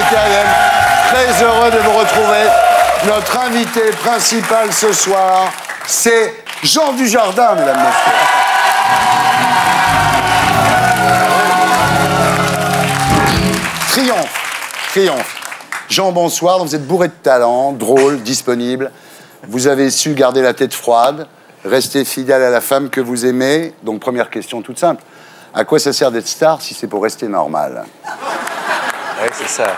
Terrienne. Très heureux de vous retrouver. Notre invité principal ce soir, c'est Jean Dujardin, mesdames et messieurs. Triomphe. Jean, bonsoir. Vous êtes bourré de talent, drôle, disponible. Vous avez su garder la tête froide, rester fidèle à la femme que vous aimez. Donc, première question toute simple. À quoi ça sert d'être star si c'est pour rester normal? Ouais, c'est ça.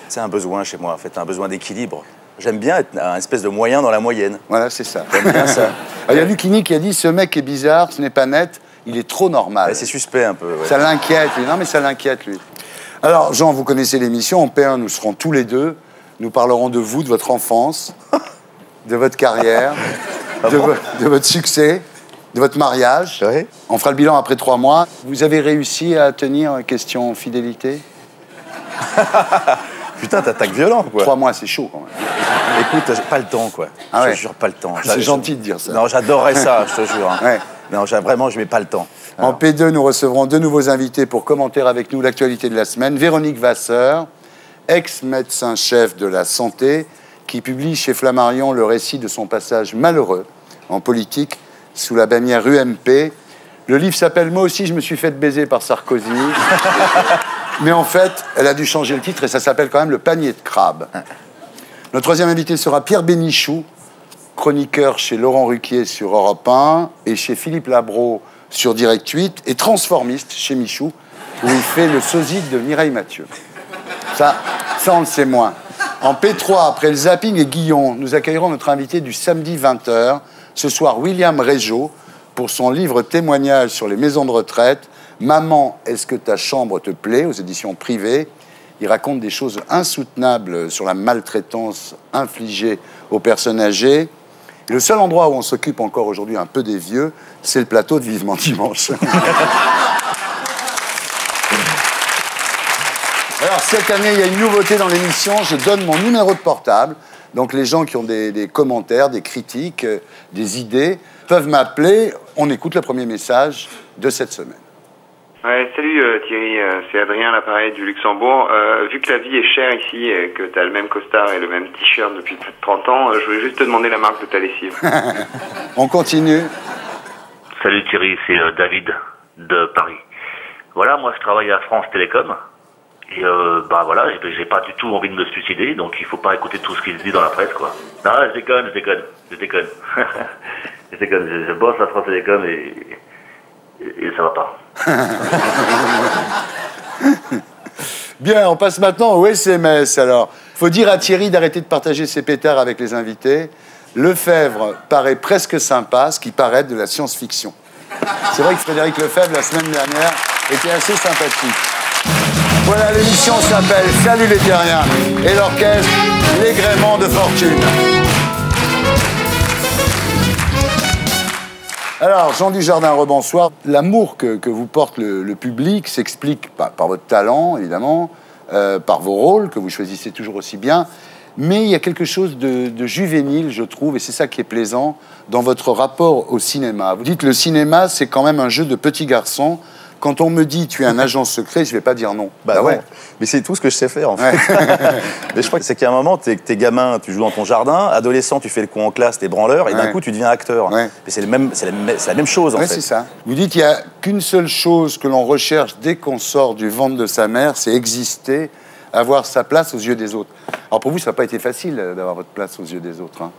C'est un besoin chez moi, en fait, un besoin d'équilibre. J'aime bien être un espèce de moyen dans la moyenne. Voilà, c'est ça. J'aime bien ça. Il y a Lucchini qui a dit « Ce mec est bizarre, ce n'est pas net, il est trop normal. Ouais, » C'est suspect un peu. Ouais. Ça l'inquiète, lui. Non, mais ça l'inquiète, lui. Alors, Jean, vous connaissez l'émission. En P1, nous serons tous les deux. Nous parlerons de vous, de votre enfance, de votre carrière, de votre succès, de votre mariage. Ouais. On fera le bilan après 3 mois. Vous avez réussi à tenir question fidélité? Putain, t'attaques violent, quoi. 3 mois, c'est chaud, quand même. Écoute, j'ai pas le temps, quoi. Ah ouais. Je te jure, pas le temps. C'est gentil de dire ça. Non, j'adorerais ça, je te jure. Hein. Ouais. Non, vraiment, je mets pas le temps. Alors. En P2, nous recevrons 2 nouveaux invités pour commenter avec nous l'actualité de la semaine. Véronique Vasseur, ex-médecin-chef de la santé, qui publie chez Flammarion le récit de son passage malheureux en politique sous la bannière UMP. Le livre s'appelle « Moi aussi, je me suis fait baiser par Sarkozy ». Mais en fait, elle a dû changer le titre et ça s'appelle quand même « Le panier de crabe ». Notre troisième invité sera Pierre Bénichou, chroniqueur chez Laurent Ruquier sur Europe 1 et chez Philippe Labro sur Direct 8 et transformiste chez Michou, où il fait le sosie de Mireille Mathieu. Ça, on le sait moins. En P3, après le zapping et Guillon, nous accueillerons notre invité du samedi 20h, ce soir William Régeau, pour son livre témoignage sur les maisons de retraite, « Maman, est-ce que ta chambre te plaît ?» aux éditions privées. Il raconte des choses insoutenables sur la maltraitance infligée aux personnes âgées. Et le seul endroit où on s'occupe encore aujourd'hui un peu des vieux, c'est le plateau de Vivement Dimanche. Alors, cette année, il y a une nouveauté dans l'émission. Je donne mon numéro de portable. Donc, les gens qui ont des commentaires, des critiques, des idées, peuvent m'appeler. On écoute le premier message de cette semaine. Ouais, salut Thierry, c'est Adrien, l'appareil du Luxembourg. Vu que la vie est chère ici et que tu as le même costard et le même t-shirt depuis plus de 30 ans, je voulais juste te demander la marque de ta lessive. On continue. Salut Thierry, c'est David de Paris. Voilà, moi je travaille à France Télécom. Et bah voilà, j'ai pas du tout envie de me suicider, donc il faut pas écouter tout ce qui se dit dans la presse, quoi. Non, je déconne. Je bosse à France Télécom et ça va pas. Bien, on passe maintenant au SMS. Alors, faut dire à Thierry d'arrêter de partager ses pétards avec les invités. Lefebvre paraît presque sympa, ce qui paraît de la science-fiction. C'est vrai que Frédéric Lefebvre, la semaine dernière, était assez sympathique. Voilà, l'émission s'appelle « Salut les Terriens » et l'orchestre « Les Gréments de Fortune ». Alors, Jean Dujardin, rebonsoir. L'amour que vous porte le public s'explique par votre talent, évidemment, par vos rôles, que vous choisissez toujours aussi bien. Mais il y a quelque chose de juvénile, je trouve, et c'est ça qui est plaisant, dans votre rapport au cinéma. Vous dites, le cinéma, c'est quand même un jeu de petit garçon. Quand on me dit, tu es un agent secret, je ne vais pas dire non. Bah ouais. Mais c'est tout ce que je sais faire, en fait. Ouais. Mais je crois que c'est qu'à un moment, t'es gamin, tu joues dans ton jardin, adolescent, tu fais le con en classe, t'es branleur, et d'un coup, tu deviens acteur. Ouais. Mais c'est la même chose, en fait. C'est ça. Vous dites, il n'y a qu'une seule chose que l'on recherche dès qu'on sort du ventre de sa mère, c'est exister, avoir sa place aux yeux des autres. Alors pour vous, ça n'a pas été facile d'avoir votre place aux yeux des autres. Hein.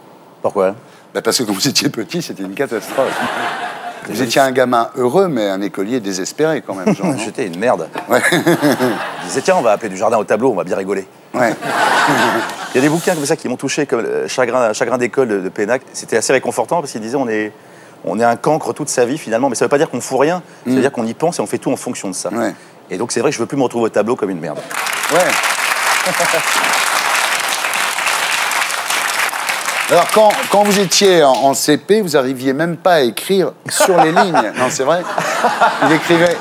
Pourquoi? Bah parce que quand vous étiez petit, c'était une catastrophe. Vous étiez un gamin heureux, mais un écolier désespéré quand même, Jean. J'étais une merde. Ouais. Je disais, tiens, on va appeler du jardin au tableau, on va bien rigoler. Ouais. Il y a des bouquins comme ça qui m'ont touché, comme Chagrin d'école de Pénac. C'était assez réconfortant parce qu'il disait, on est un cancre toute sa vie finalement, mais ça veut pas dire qu'on fout rien, ça veut dire qu'on y pense et on fait tout en fonction de ça. Ouais. Et donc c'est vrai que je veux plus me retrouver au tableau comme une merde. Ouais. Alors, quand vous étiez en CP, vous n'arriviez même pas à écrire sur les lignes. Non, c'est vrai.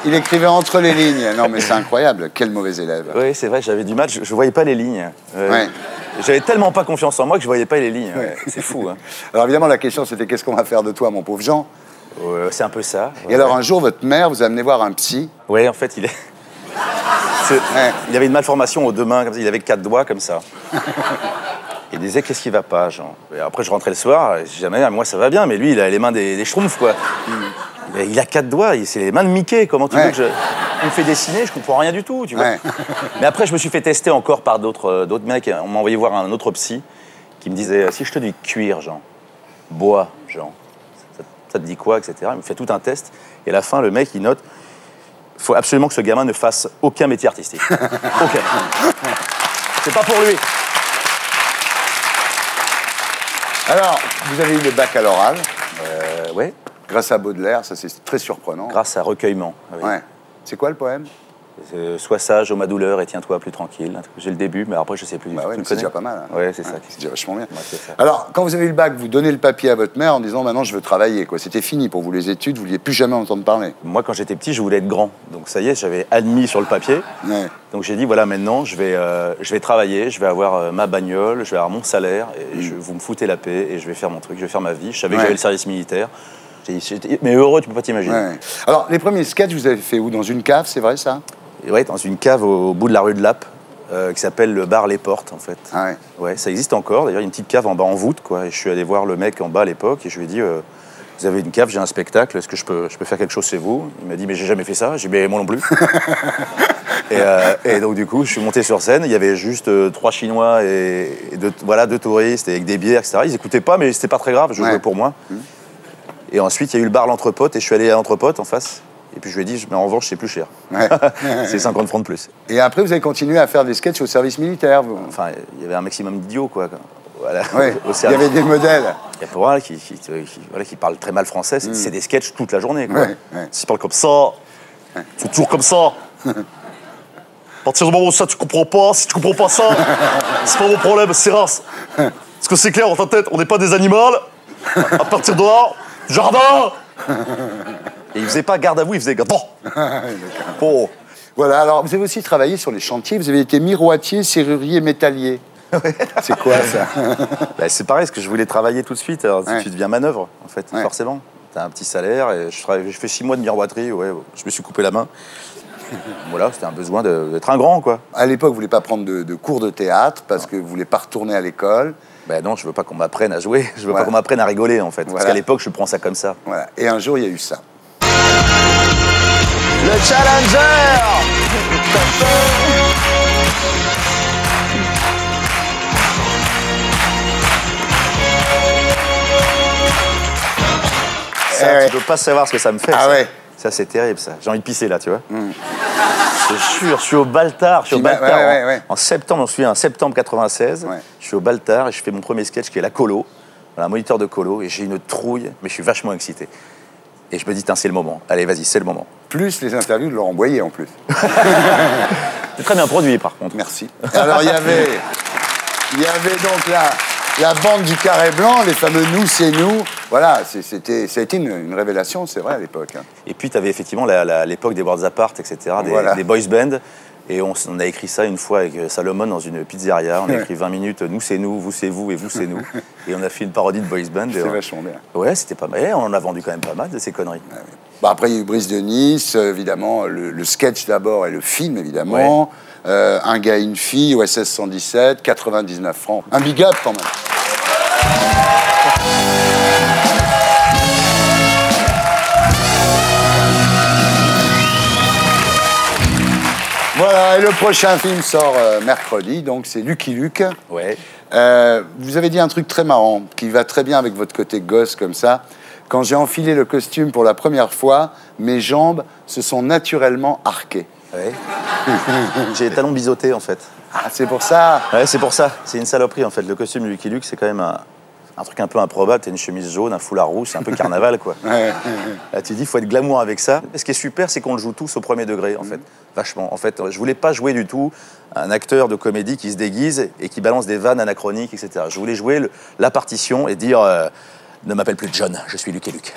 Il écrivait entre les lignes. Non, mais c'est incroyable. Quel mauvais élève. Oui, c'est vrai, j'avais du mal. Je ne voyais pas les lignes. Ouais. J'avais tellement pas confiance en moi que je ne voyais pas les lignes. Ouais. C'est fou. Hein. Alors, évidemment, la question, c'était qu'est-ce qu'on va faire de toi, mon pauvre Jean? C'est un peu ça. Et alors, un jour, votre mère vous a amené voir un psy. Oui, en fait, il est... Il avait une malformation aux 2 mains, comme ça. Il avait 4 doigts comme ça. Il disait, qu'est-ce qui va pas, Jean? Et après, je rentrais le soir, je disais, jamais, moi ça va bien, mais lui, il a les mains des schtroumpfs, quoi. Il a 4 doigts, c'est les mains de Mickey. Comment tu veux que on me fait dessiner, je comprends rien du tout, tu vois. Mais après, je me suis fait tester encore par d'autres mecs. On m'a envoyé voir un autre psy qui me disait, si je te dis cuir, Jean, bois, Jean, ça te dit quoi, etc. Il me fait tout un test. Et à la fin, le mec, il note, il faut absolument que ce gamin ne fasse aucun métier artistique. Aucun. C'est pas pour lui. Alors, vous avez eu le bac à l'oral. Ouais. Grâce à Baudelaire, ça c'est très surprenant. Grâce à Recueillement. Oui. Ouais. C'est quoi le poème? Sois sage, ô ma douleur, et tiens-toi plus tranquille. J'ai le début, mais après, je sais plus. Bah ouais, mais c'est déjà pas mal. Hein. Ouais, c'est ça. C'est déjà vachement bien. Ouais, ça. Alors, quand vous avez eu le bac, vous donnez le papier à votre mère en disant maintenant je veux travailler, quoi. C'était fini pour vous les études, vous ne vouliez plus jamais entendre parler. Moi, quand j'étais petit, je voulais être grand. Donc ça y est, j'avais admis sur le papier. Ouais. Donc j'ai dit voilà, maintenant, je vais travailler, je vais avoir ma bagnole, je vais avoir mon salaire, et vous me foutez la paix, et je vais faire mon truc, je vais faire ma vie. Je savais que j'avais le service militaire. Mais heureux, tu peux pas t'imaginer. Ouais. Alors, les premiers sketchs, vous avez fait où? Dans une cave, c'est vrai ça? Ouais, dans une cave au bout de la rue de Lappe, qui s'appelle le bar Les Portes, en fait. Ah ouais. Ouais, ça existe encore. D'ailleurs, il y a une petite cave en bas en voûte, quoi. Et je suis allé voir le mec en bas à l'époque, et je lui ai dit, vous avez une cave, j'ai un spectacle, est-ce que je peux faire quelque chose chez vous? Il m'a dit, mais j'ai jamais fait ça. J'ai dit, mais moi non plus. et donc, du coup, je suis monté sur scène. Il y avait juste 3 Chinois et 2 touristes, et avec des bières, etc. Ils écoutaient pas, mais c'était pas très grave, je jouais pour moi. Et ensuite, il y a eu le bar L'Entrepote, et je suis allé à L'Entrepote en face. Et puis je lui ai dit, mais en revanche, c'est plus cher. Ouais. C'est 50 francs de plus. Et après, vous avez continué à faire des sketchs au service militaire, vous? Enfin, il y avait un maximum d'idiots, quoi. Voilà. Ouais. Il y avait des modèles. Il y a pour qui parlent très mal français, c'est des sketchs toute la journée, quoi. Ouais. S'ils parlent comme ça, c'est toujours comme ça. À partir du moment où ça, tu comprends pas, si tu comprends pas ça, c'est pas mon problème, c'est race. Parce que c'est clair, dans ta tête, on n'est pas des animaux. À partir de là, jardin. Et il faisait pas garde à vous, il faisait garde. Oh. Voilà, alors vous avez aussi travaillé sur les chantiers, vous avez été miroitier, serrurier, métallier. C'est quoi ça? Bah, c'est pareil, parce que je voulais travailler tout de suite, alors tu deviens manœuvre, en fait, forcément. T'as un petit salaire, et je fais 6 mois de miroiterie, je me suis coupé la main. Voilà, c'était un besoin d'être un grand, quoi. À l'époque, vous ne voulez pas prendre de cours de théâtre, parce que vous ne voulez pas retourner à l'école. Ben non, je veux pas qu'on m'apprenne à jouer, je veux pas qu'on m'apprenne à rigoler, en fait. Parce qu'à l'époque, je prends ça comme ça. Voilà. Et un jour, il y a eu ça. Le Challenger. Ça, tu peux pas savoir ce que ça me fait. Ah ça. ouais. Ça, c'est terrible, ça. J'ai envie de pisser, là, tu vois. Je te jure, je suis au Baltard. En septembre, on se souvient, en septembre 96, je suis au Baltard et je fais mon premier sketch qui est la colo, un moniteur de colo, et j'ai une trouille, mais je suis vachement excité. Et je me dis, c'est le moment. Allez, vas-y, c'est le moment. Plus les interviews de Laurent Boyer, en plus. C'est très bien produit, par contre. Merci. Alors, il y avait donc la bande du Carré Blanc, les fameux « Nous, c'est nous ». Voilà, ça a été une révélation, c'est vrai, à l'époque. Hein. Et puis, tu avais effectivement l'époque des Worlds Apart, etc., des boys bands. Et on a écrit ça une fois avec Salomon dans une pizzeria. On a écrit 20 minutes, nous c'est nous, vous c'est vous et vous c'est nous. Et on a fait une parodie de boys band. C'est vachement bien. Ouais, c'était pas mal. Et on en a vendu quand même pas mal de ces conneries. Ouais, oui. Bon, après, il y a eu Brise de Nice, évidemment, le sketch d'abord et le film, évidemment. Ouais. Un gars et une fille, OSS 117, 99 francs. Un big up quand même. Voilà, et le prochain film sort mercredi, donc c'est Lucky Luke. Ouais. Vous avez dit un truc très marrant, qui va très bien avec votre côté gosse comme ça. Quand j'ai enfilé le costume pour la première fois, mes jambes se sont naturellement arquées. Ouais. J'ai les talons biseautés, en fait. Ah, c'est pour ça? Ouais, c'est pour ça. C'est une saloperie, en fait. Le costume de Lucky Luke, c'est quand même un truc un peu improbable. T'as une chemise jaune, un foulard rouge, c'est un peu carnaval, quoi. Là, tu dis, il faut être glamour avec ça. Et ce qui est super, c'est qu'on le joue tous au premier degré, en fait. Vachement. En fait, je voulais pas jouer du tout un acteur de comédie qui se déguise et qui balance des vannes anachroniques, etc. Je voulais jouer la partition et dire ne m'appelle plus John, je suis Lucky Luke.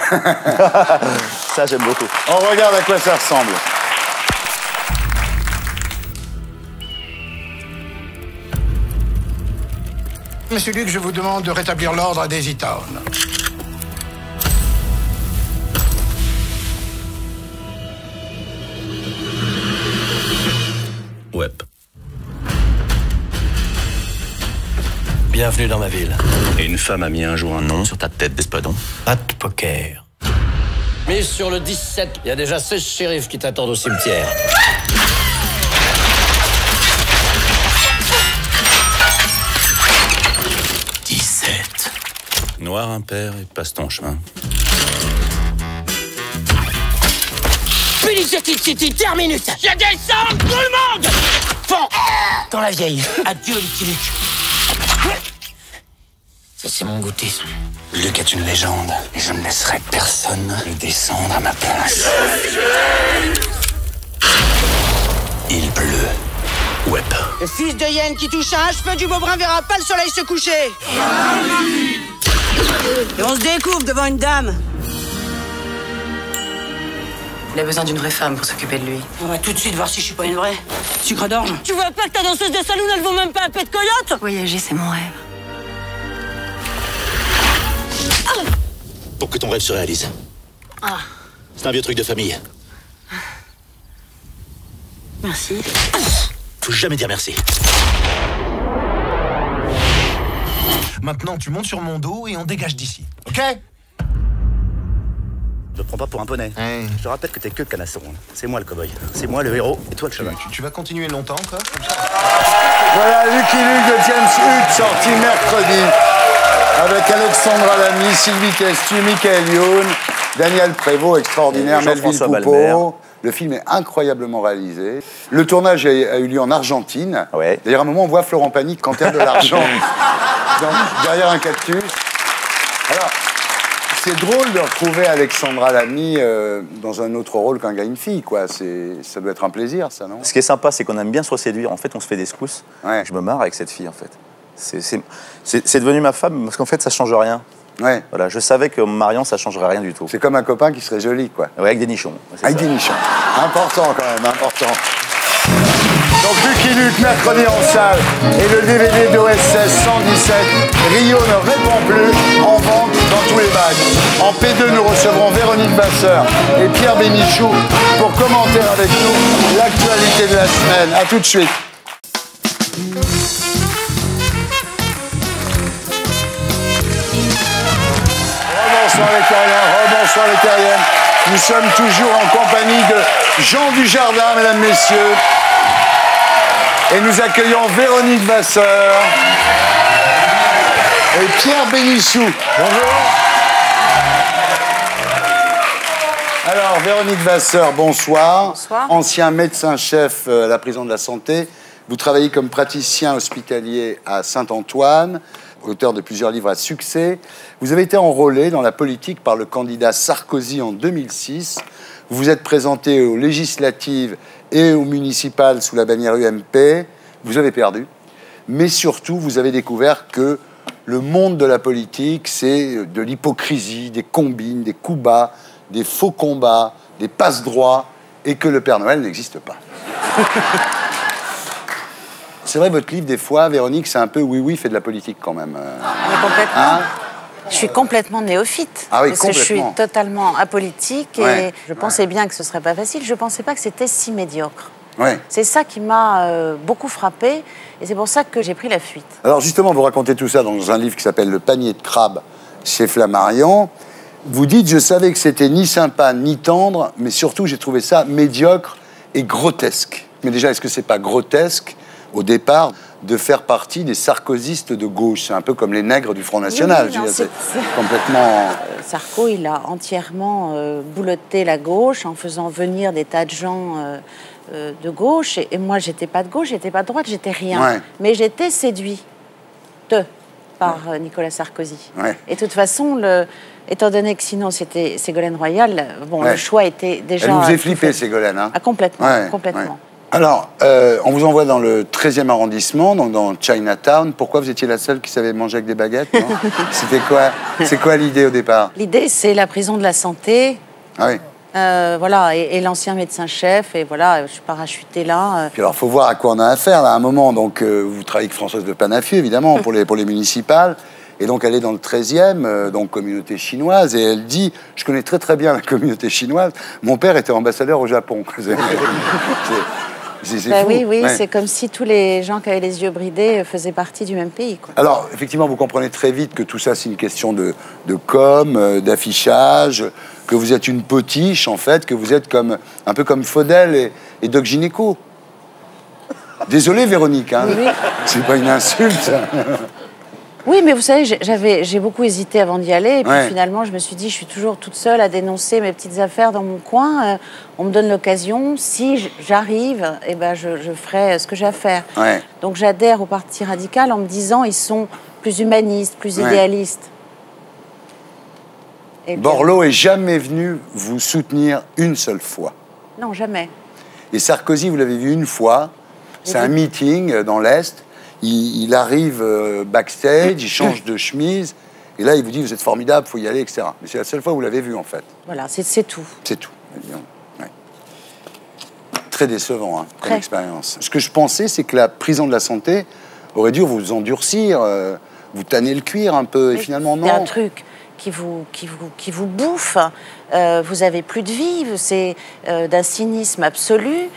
Ça, j'aime beaucoup. On regarde à quoi ça ressemble. Monsieur Luc, je vous demande de rétablir l'ordre à Daisy Town. Bienvenue dans ma ville. Et une femme a mis un jour un nom sur ta tête d'espadon. Pas de poker. Mais sur le 17, il y a déjà 16 shérifs qui t'attendent au cimetière. Noir impair et passe ton chemin. L'initiative City, terminus. Je descends tout le monde. Fond dans la vieille. Adieu, Lucky Luke. Ça, c'est mon goûter. Luke est une légende, et je ne laisserai personne le descendre à ma place. Il pleut. Ouais. Le fils de hyène qui touche à un cheveu du beau brun verra pas le soleil se coucher. Et on se découvre devant une dame. Il a besoin d'une vraie femme pour s'occuper de lui. On va tout de suite voir si je suis pas une vraie. Sucre d'orge. Tu vois pas que ta danseuse de saloon, elle vaut même pas un pet de coyote? Voyager, c'est mon rêve. Pour que ton rêve se réalise. C'est un vieux truc de famille. Merci. Faut jamais dire merci. Maintenant, tu montes sur mon dos et on dégage d'ici. Ok? Je te prends pas pour un poney. Je te rappelle que t'es que le canasson. C'est moi le cow-boy. C'est moi le héros et toi le cheval. Tu vas continuer longtemps encore comme ça? Voilà, Lucky Luke de James Hutt, sorti mercredi, avec Alexandra Lamy, Sylvie Testu, Michael Youn, Daniel Prévost, extraordinaire, Melville Poupeau. Le film est incroyablement réalisé. Le tournage a eu lieu en Argentine. Ouais. D'ailleurs, à un moment, on voit Florent Pagny canter de l'argent derrière un cactus. Alors, c'est drôle de retrouver Alexandra Lamy dans un autre rôle qu'un gars et une fille, quoi. Ça doit être un plaisir, ça, non? Ce qui est sympa, c'est qu'on aime bien se reséduire. En fait, on se fait des secousses. Ouais. Je me marre avec cette fille, en fait. C'est devenu ma femme, parce qu'en fait, ça change rien. Ouais. Voilà, je savais que Marion, ça changerait rien du tout. C'est comme un copain qui serait joli, quoi. Ouais, avec des nichons. Avec des nichons. Important, quand même, important. Donc, Lucky Luke, mercredi en salle. Et le DVD d'OSS 117, Rio ne répond plus, en vente dans tous les bacs. En P2, nous recevrons Véronique Vasseur et Pierre Bénichou pour commenter avec nous l'actualité de la semaine. A tout de suite. Rebonsoir les terriens, rebonsoir les terriennes. Nous sommes toujours en compagnie de Jean Dujardin, mesdames, messieurs. Et nous accueillons Véronique Vasseur et Pierre Bénichou. Bonjour. Alors, Véronique Vasseur, bonsoir. Bonsoir. Ancien médecin-chef à la prison de la Santé. Vous travaillez comme praticien hospitalier à Saint-Antoine, auteur de plusieurs livres à succès. Vous avez été enrôlé dans la politique par le candidat Sarkozy en 2006. Vous vous êtes présenté aux législatives et aux municipales sous la bannière UMP. Vous avez perdu. Mais surtout, vous avez découvert que le monde de la politique, c'est de l'hypocrisie, des combines, des coups bas, des faux combats, des passe-droits, et que le Père Noël n'existe pas. C'est vrai, votre livre, des fois, Véronique, c'est un peu oui, fait de la politique quand même. Mais complètement. Hein? Je suis complètement néophyte. Ah oui, parce que je suis complètement. totalement apolitique et Ouais. je pensais bien que ce serait pas facile. Je pensais pas que c'était si médiocre. Ouais. C'est ça qui m'a beaucoup frappée et c'est pour ça que j'ai pris la fuite. Alors justement, vous racontez tout ça dans un livre qui s'appelle Le panier de crabes chez Flammarion. Vous dites, je savais que c'était ni sympa ni tendre, mais surtout j'ai trouvé ça médiocre et grotesque. Mais déjà, est-ce que c'est pas grotesque, au départ, de faire partie des sarkozystes de gauche? C'est un peu comme les nègres du Front National. Oui, Je veux non, dire, c'est complètement... Sarko, il a entièrement boulotté la gauche en faisant venir des tas de gens de gauche. Et moi, j'étais pas de gauche, j'étais pas de droite, j'étais rien. Ouais. Mais j'étais séduite par Nicolas Sarkozy. Ouais. Et de toute façon, étant donné que sinon c'était Ségolène Royal, bon, Ouais. le choix était déjà... Elle vous faisait tout flipper, fait. Ségolène. Hein? Ah, complètement, Ouais, complètement. ouais. Alors, on vous envoie dans le 13e arrondissement, donc dans Chinatown. Pourquoi vous étiez la seule qui savait manger avec des baguettes, non? C'était quoi? C'est quoi l'idée au départ? L'idée, c'est la prison de la santé. Ah oui. Voilà, et l'ancien médecin-chef, et voilà, je suis parachutée là. Puis alors, faut voir à quoi on a affaire, là, à un moment. Donc, vous travaillez avec Françoise de Panafieux, évidemment, pour les municipales. Et donc, elle est dans le 13e, donc communauté chinoise, et elle dit, je connais très très bien la communauté chinoise, mon père était ambassadeur au Japon. C'est Bah fou. oui, Ouais. c'est comme si tous les gens qui avaient les yeux bridés faisaient partie du même pays, quoi. Alors, effectivement, vous comprenez très vite que tout ça, c'est une question de com, d'affichage, que vous êtes une potiche, en fait, que vous êtes un peu comme Faudel et Doc Gynéco. Désolé, Véronique, hein. Oui. C'est pas une insulte. Oui, mais vous savez, j'ai beaucoup hésité avant d'y aller. Et puis Ouais. finalement, je me suis dit, je suis toujours toute seule à dénoncer mes petites affaires dans mon coin. On me donne l'occasion. Si j'arrive, eh ben, je ferai ce que j'ai à faire. Ouais. Donc j'adhère au Parti radical en me disant, ils sont plus humanistes, plus Ouais. idéalistes. Et bien- Borloo est jamais venu vous soutenir une seule fois. Non, jamais. Et Sarkozy, vous l'avez vu une fois, c'est un meeting dans l'Est, il arrive backstage, il change de chemise, et là, il vous dit, vous êtes formidable, il faut y aller, etc. Mais c'est la seule fois où vous l'avez vu, en fait. Voilà, c'est tout. C'est tout, évidemment. Ouais. Très décevant, hein, comme Très. expérience. Ce que je pensais, c'est que la prison de la santé aurait dû vous endurcir, vous tanner le cuir un peu, et finalement, non. C'est un truc qui vous bouffe. Vous avez plus de vie. C'est d'un cynisme absolu.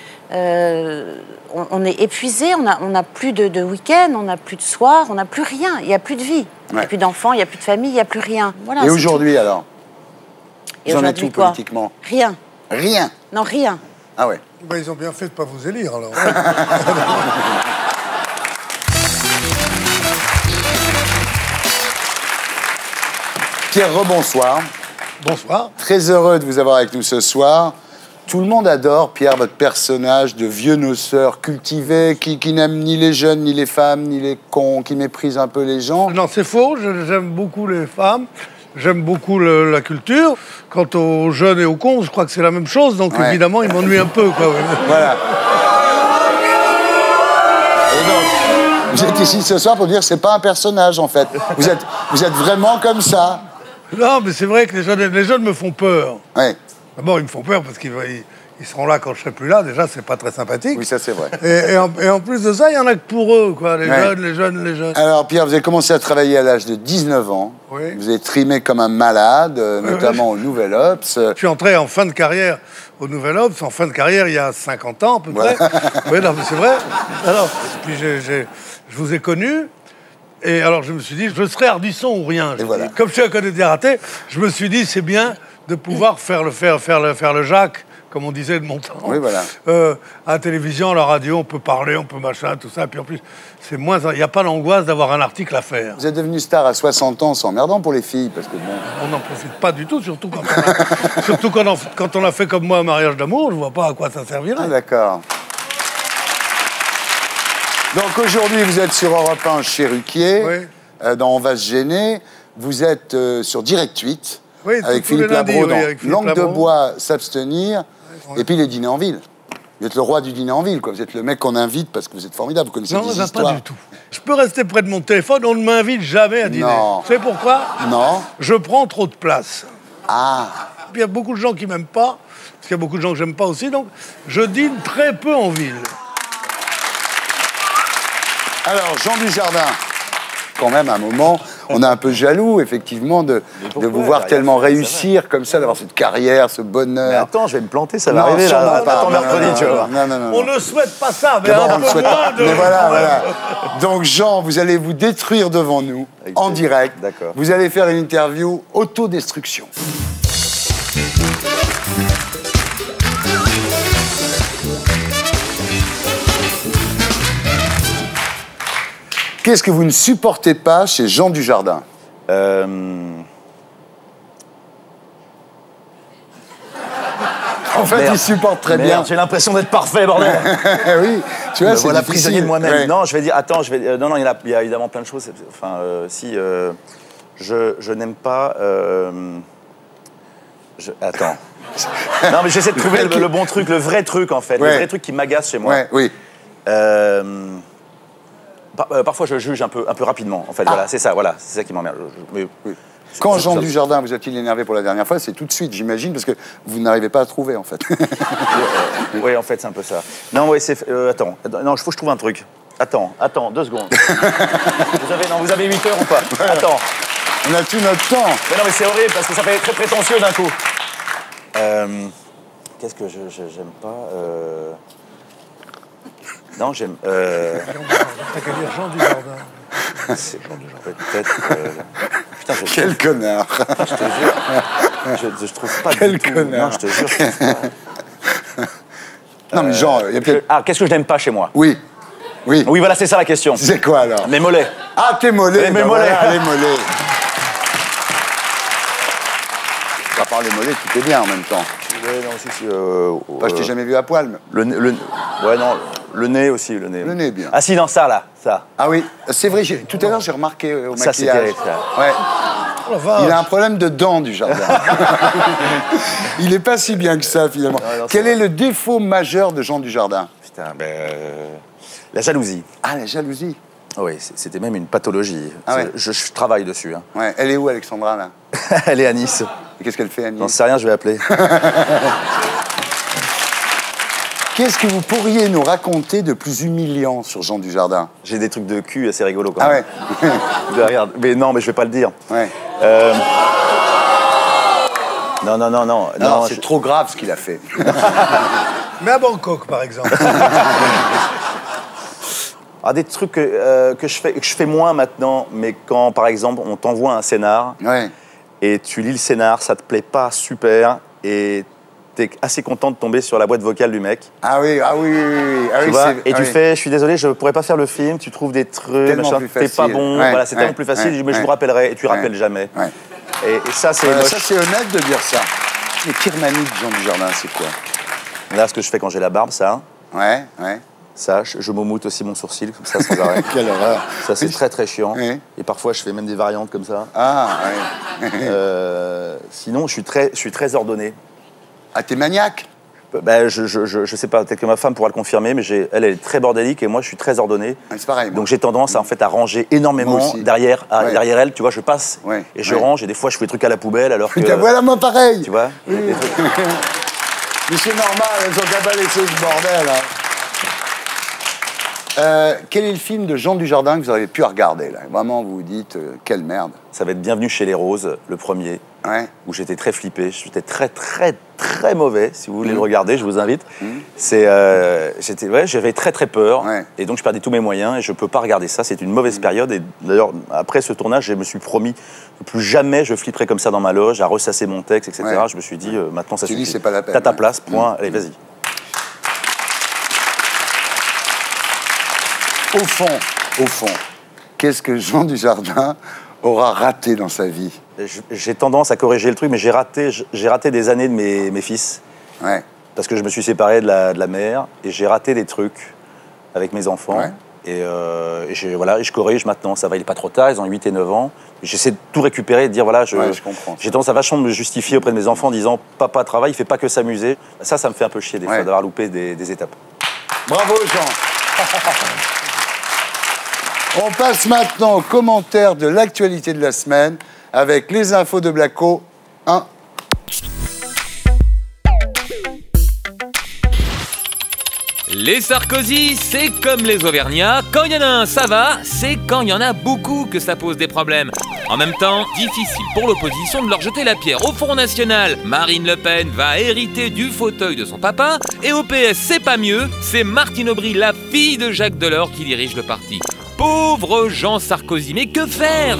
On est épuisé. On n'a plus de week-end. On n'a plus de soir. On n'a plus rien. Il n'y a plus de vie. Il n'y Ouais. a plus d'enfants. Il n'y a plus de famille. Il n'y a plus rien. Voilà, Et c'est aujourd'hui, alors tout. Et Vous en êtes aujourd'hui, où quoi politiquement? Rien. Rien. Non, rien. Ah ouais. Ben, ils ont bien fait de ne pas vous élire, alors. Pierre, rebonsoir. Bonsoir. Très heureux de vous avoir avec nous ce soir. Tout le monde adore, Pierre, votre personnage de vieux noceur cultivé, qui n'aime ni les jeunes, ni les femmes, ni les cons, qui méprise un peu les gens. Non, c'est faux. J'aime beaucoup les femmes. J'aime beaucoup la culture. Quant aux jeunes et aux cons, je crois que c'est la même chose. Donc, Ouais. évidemment, ils m'ennuient un peu, quoi. Ouais. Voilà. Et donc, vous êtes ici ce soir pour dire que c'est pas un personnage, en fait. Vous êtes vraiment comme ça. Non, mais c'est vrai que les jeunes me font peur. Ouais. D'abord, ils me font peur parce qu'ils seront là quand je serai plus là. Déjà, c'est pas très sympathique. Oui, ça c'est vrai. Et en plus de ça, il y en a que pour eux, quoi. Les Ouais. jeunes, les jeunes, les jeunes. Alors, Pierre, vous avez commencé à travailler à l'âge de 19 ans. Oui. Vous avez trimé comme un malade, notamment au Nouvel Obs. Je suis entré en fin de carrière au Nouvel Obs, en fin de carrière il y a 50 ans à peu près. Oui, non, mais c'est vrai. Alors, puis je vous ai connu. Et alors, je me suis dit, je serai Ardisson ou rien. Et voilà. Comme je suis un comédien raté, je me suis dit, c'est bien de pouvoir faire le Jacques, comme on disait de mon temps. Oui, voilà. À la télévision, à la radio, on peut parler, on peut machin, tout ça. Puis en plus, c'est moins. Il n'y a pas l'angoisse d'avoir un article à faire. Vous êtes devenu star à 60 ans, c'est emmerdant pour les filles, parce que bon... On n'en profite pas du tout, surtout quand on a fait comme moi un mariage d'amour, je vois pas à quoi ça servirait. Ah, d'accord. Donc aujourd'hui, vous êtes sur Europe 1 chez Ruquier, Oui. dans On va se gêner. Vous êtes sur Direct 8, Oui, avec tous les Philippe lundis, Labro oui, dans avec Philippe Langue de Labro. bois, s'abstenir, et puis les dîners en ville. Vous êtes le roi du dîner en ville, quoi. Vous êtes le mec qu'on invite parce que vous êtes formidable, vous connaissez Non, des ça histoires. pas du tout. Je peux rester près de mon téléphone, on ne m'invite jamais à dîner. Non. Vous savez pourquoi? Non. Je prends trop de place. Ah, Puis il y a beaucoup de gens qui m'aiment pas, parce qu'il y a beaucoup de gens que j'aime pas aussi, donc je dîne très peu en ville. alors Jean Dujardin, quand même, à un moment, on est un peu jaloux, effectivement, de vous voir tellement réussir comme ça, d'avoir cette carrière, ce Mais bonheur. attends, je vais me planter, ça va Non, arriver sûrement là. pas. Attends Non, mercredi, non, tu vas voir. non. On ne souhaite pas ça, mais D'abord, un on le peu souhaite moins pas. de... Mais voilà. Donc, Jean, vous allez vous détruire devant nous, Avec en plaisir. direct. D'accord. Vous allez faire une interview autodestruction. Qu'est-ce que vous ne supportez pas chez Jean Dujardin? En fait, Merde. il supporte très Merde, bien. j'ai l'impression d'être parfait, bordel. Oui, tu vois, Me c'est voilà difficile. prisonnier de moi-même. Ouais. Non, je vais dire, attends, non, il y a évidemment plein de choses. Enfin, je n'aime pas. Attends. Non, mais j'essaie de trouver le bon truc, le vrai truc en fait, Ouais. le vrai truc qui m'agace chez moi. Ouais, oui. Parfois, je juge un peu rapidement. En fait, voilà, c'est ça qui m'emmerde. Mais Oui. Quand Jean Dujardin vous a-t-il énervé pour la dernière fois? C'est tout de suite, j'imagine, parce que vous n'arrivez pas à trouver, en fait. Oui, en fait, c'est un peu ça. Non, ouais, c'est. Attends, non, il faut que je trouve un truc. Attends, 2 secondes. vous avez 8 heures ou pas? Attends. On a tout notre temps. Mais non, mais c'est horrible parce que ça fait très prétentieux d'un coup. Qu'est-ce que j'aime pas Non, j'aime... T'as qu'à dire Jean Dujardin. C'est peut-être... Putain, Quel connard. Je te jure. Je trouve pas Quel du tout... connard. Non, je te jure. Je trouve pas. Non, mais genre, il y a peut-être... Ah, qu'est-ce que je n'aime pas chez moi? Oui. Oui. Oui, voilà, c'est ça la question. C'est quoi, alors? Mes mollets. Ah, tes mollets. Mes mollets. Voilà, les mollets. À part les mollets, tout est bien en même temps. Ouais, non, si, Je t'ai jamais vu à poil. Ouais, non, le nez aussi, le nez. Le nez, bien. Ah si, non, ça, là, ça. Ah oui, c'est vrai, tout à l'heure, j'ai remarqué au Ça, c'est maquillage. terrible, ça. Ouais. Oh la vache. Il a un problème de dents, Dujardin. Il n'est pas si bien que ça, finalement. Non, Quel est le défaut majeur de Jean Dujardin? Putain, la jalousie. Ah, la jalousie. Oui, c'était même une pathologie. Ah ouais. Je travaille dessus. Hein. Ouais. Elle est où, Alexandra, là? Elle est à Nice. Et qu'est-ce qu'elle fait à Nice? J'en sais rien, je vais appeler. Qu'est-ce que vous pourriez nous raconter de plus humiliant sur Jean Dujardin? J'ai des trucs de cul assez rigolos, quand Ah même. ouais. Regarde. Mais non, mais je vais pas le dire. Ouais. Non. Non, c'est trop grave ce qu'il a fait. Mais à Bangkok, par exemple. Ah, des trucs que je fais moins maintenant, mais quand, par exemple, on t'envoie un scénar, Ouais. et tu lis le scénar, ça te plaît pas super, et t'es assez content de tomber sur la boîte vocale du mec. Ah oui. Ah Tu oui, vois, et ah tu oui. fais, je suis désolé, je pourrais pas faire le film, tu trouves des trucs, Tellement machin, plus t'es pas facile. bon, Ouais, voilà, c'est ouais, tellement plus facile, ouais, mais je vous ouais. rappellerai, et tu Ouais. rappelles jamais. Ouais. Et ça, c'est Voilà, moche. ça, c'est honnête de dire ça. Les Kirmani de Jean Dujardin, c'est quoi? Là, ce que je fais quand j'ai la barbe, ça, Ouais. ça, je m'aumoute aussi mon sourcil, comme ça, sans arrêt. Quelle horreur. Ça, c'est très, très chiant. Oui. Et parfois, je fais même des variantes comme ça. Ah, ouais. Sinon, je suis très ordonné. Ah, t'es maniaque? Ben, je sais pas, peut-être que ma femme pourra le confirmer, mais elle est très bordélique et moi, je suis très ordonné. C'est pareil. Moi. Donc, j'ai tendance en fait, à ranger Moi énormément aussi. derrière elle. Tu vois, je passe Ouais. et je range et des fois, je fais des trucs à la poubelle alors que... Putain, voilà, moi, pareil. Tu vois Oui. des trucs- Mais c'est normal, elles ont qu'à pas laisser ce bordel. Hein. Quel est le film de Jean Dujardin que vous avez pu regarder là? Vraiment, vous vous dites, quelle merde. Ça va être Bienvenue chez les Roses, le premier, Ouais. où j'étais très flippé. J'étais très, très, très mauvais. Si vous voulez le regarder, je vous invite. J'avais très, très peur. Ouais. Et donc, je perdais tous mes moyens et je peux pas regarder ça. C'est une mauvaise période. Et d'ailleurs, après ce tournage, je me suis promis que plus jamais je flipperai comme ça dans ma loge, à ressasser mon texte, etc. Ouais. Je me suis dit, maintenant, ça Tu suffit. dis, c'est pas la peine. T'as ta place, point. Allez, vas-y. Au fond, qu'est-ce que Jean Dujardin aura raté dans sa vie? J'ai tendance à corriger le truc, mais j'ai raté des années de mes fils. Ouais. Parce que je me suis séparé de la mère et j'ai raté des trucs avec mes enfants. Ouais. Et je corrige maintenant. Ça va, il n'est pas trop tard, ils ont 8 et 9 ans. J'essaie de tout récupérer et de dire voilà, je comprends. j'ai tendance à vachement me justifier auprès de mes enfants en disant papa travaille, il fait pas que s'amuser. Ça me fait un peu chier des fois d'avoir loupé des étapes. Bravo, Jean. On passe maintenant aux commentaires de l'actualité de la semaine avec les infos de Blacko 1. Les Sarkozy, c'est comme les Auvergnats. Quand il y en a un, ça va. C'est quand il y en a beaucoup que ça pose des problèmes. En même temps, difficile pour l'opposition de leur jeter la pierre au Front National. Marine Le Pen va hériter du fauteuil de son papa. Et au PS, c'est pas mieux. C'est Martine Aubry, la fille de Jacques Delors, qui dirige le parti. Pauvre Jean Sarkozy, mais que faire?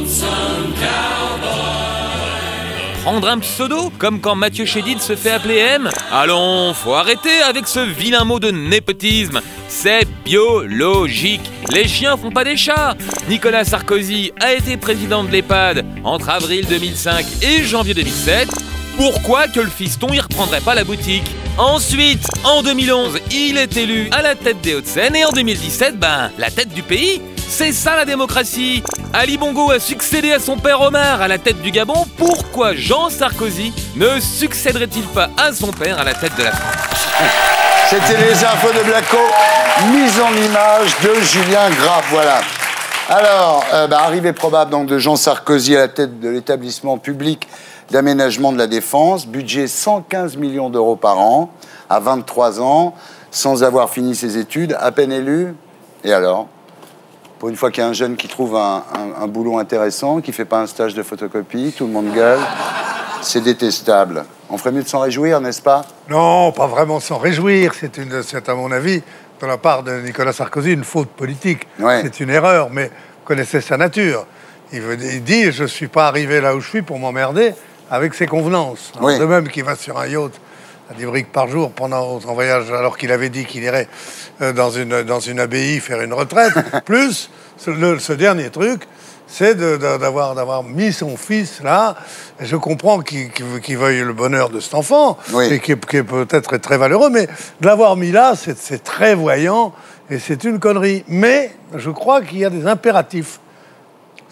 Prendre un pseudo, comme quand Mathieu Chédid se fait appeler M? Allons, faut arrêter avec ce vilain mot de népotisme. C'est biologique. Les chiens font pas des chats. Nicolas Sarkozy a été président de l'EHPAD entre avril 2005 et janvier 2007. Pourquoi que le fiston y reprendrait pas la boutique? Ensuite, en 2011, il est élu à la tête des Hauts-de-Seine et en 2017, la tête du pays. C'est ça la démocratie. Ali Bongo a succédé à son père Omar à la tête du Gabon. Pourquoi Jean Sarkozy ne succéderait-il pas à son père à la tête de la France? C'était les infos de Blacko, mise en image de Julien Graff, voilà. Alors, arrivée probable donc, de Jean Sarkozy à la tête de l'établissement public d'aménagement de la Défense, budget 115 millions d'euros par an, à 23 ans, sans avoir fini ses études, à peine élu. Et alors? Pour une fois qu'il y a un jeune qui trouve un boulot intéressant, qui ne fait pas un stage de photocopie, tout le monde gueule, c'est détestable. On ferait mieux de s'en réjouir, n'est-ce pas? Non, pas vraiment s'en réjouir. C'est à mon avis, de la part de Nicolas Sarkozy une faute politique. Ouais. C'est une erreur, mais vous connaissez sa nature. Il dit, je ne suis pas arrivé là où je suis pour m'emmerder avec ses convenances. Oui. De même qu'il va sur un yacht à 10 briques par jour pendant son voyage, alors qu'il avait dit qu'il irait dans une abbaye faire une retraite. Plus, ce dernier truc, c'est d'avoir mis son fils là. Et je comprends qu'il veuille le bonheur de cet enfant, et qui est peut-être très valeureux, mais de l'avoir mis là, c'est très voyant, et c'est une connerie. Mais je crois qu'il y a des impératifs.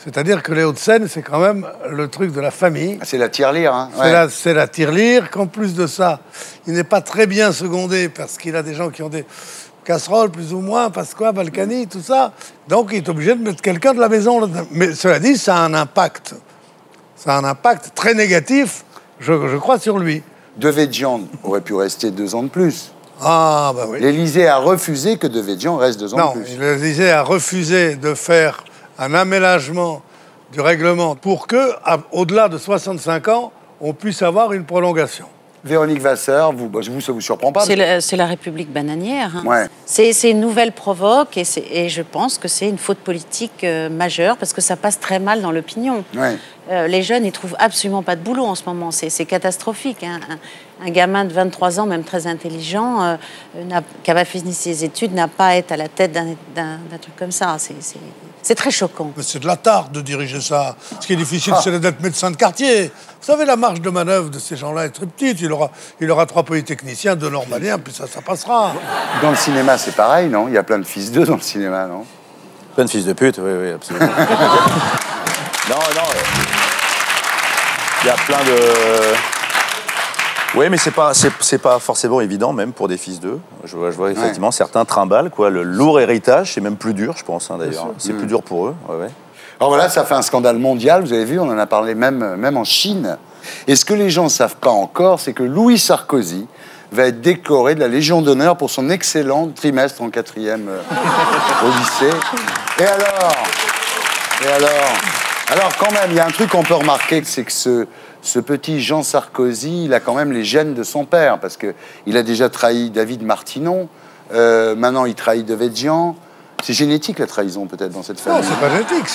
C'est-à-dire que les Hauts-de-Seine, c'est quand même le truc de la famille. C'est la tirelire, hein. C'est la tirelire, qu'en plus de ça, il n'est pas très bien secondé, parce qu'il a des gens qui ont des casseroles, plus ou moins, Pasqua, Balkany, tout ça. Donc, il est obligé de mettre quelqu'un de la maison là-dedans. Mais cela dit, ça a un impact. Ça a un impact très négatif, je crois, sur lui. Devedjian aurait pu rester 2 ans de plus. Ah, bah oui. L'Élysée a refusé que Devedjian reste 2 ans de plus. Non, l'Élysée a refusé de faire un aménagement du règlement pour que, au-delà de 65 ans, on puisse avoir une prolongation. Véronique Vasseur, ça vous surprend pas? C'est la République bananière. Hein. Ouais. C'est une nouvelle provoque et je pense que c'est une faute politique majeure parce que ça passe très mal dans l'opinion. Ouais. Les jeunes, ils trouvent absolument pas de boulot en ce moment. C'est catastrophique. Hein. Un gamin de 23 ans, même très intelligent, qui n'a pas fini ses études, n'a pas à être à la tête d'un truc comme ça. C'est très choquant. Mais c'est de la tarte de diriger ça. Ce qui est difficile, c'est d'être médecin de quartier. Vous savez, la marge de manœuvre de ces gens-là est très petite. Il aura 3 polytechniciens, 2 normaliens, puis ça passera. Dans le cinéma, c'est pareil, non? Il y a plein de fils d'eux dans le cinéma, non? Plein de fils de pute, oui, absolument. Non. Il y a plein de... Oui, mais c'est pas forcément évident, même pour des fils d'eux. Je vois effectivement certains trimballent, quoi. Le lourd héritage, c'est même plus dur, je pense, hein, d'ailleurs. C'est plus dur pour eux. Ouais. Alors voilà, ça fait un scandale mondial, vous avez vu, on en a parlé même en Chine. Et ce que les gens ne savent pas encore, c'est que Louis Sarkozy va être décoré de la Légion d'honneur pour son excellent trimestre en 4e au lycée. Et alors, quand même, il y a un truc qu'on peut remarquer, c'est que ce petit Jean Sarkozy, il a quand même les gènes de son père, parce qu'il a déjà trahi David Martinon, maintenant il trahit Devedjian. C'est génétique, la trahison, peut-être, dans cette famille. Non, c'est pas génétique,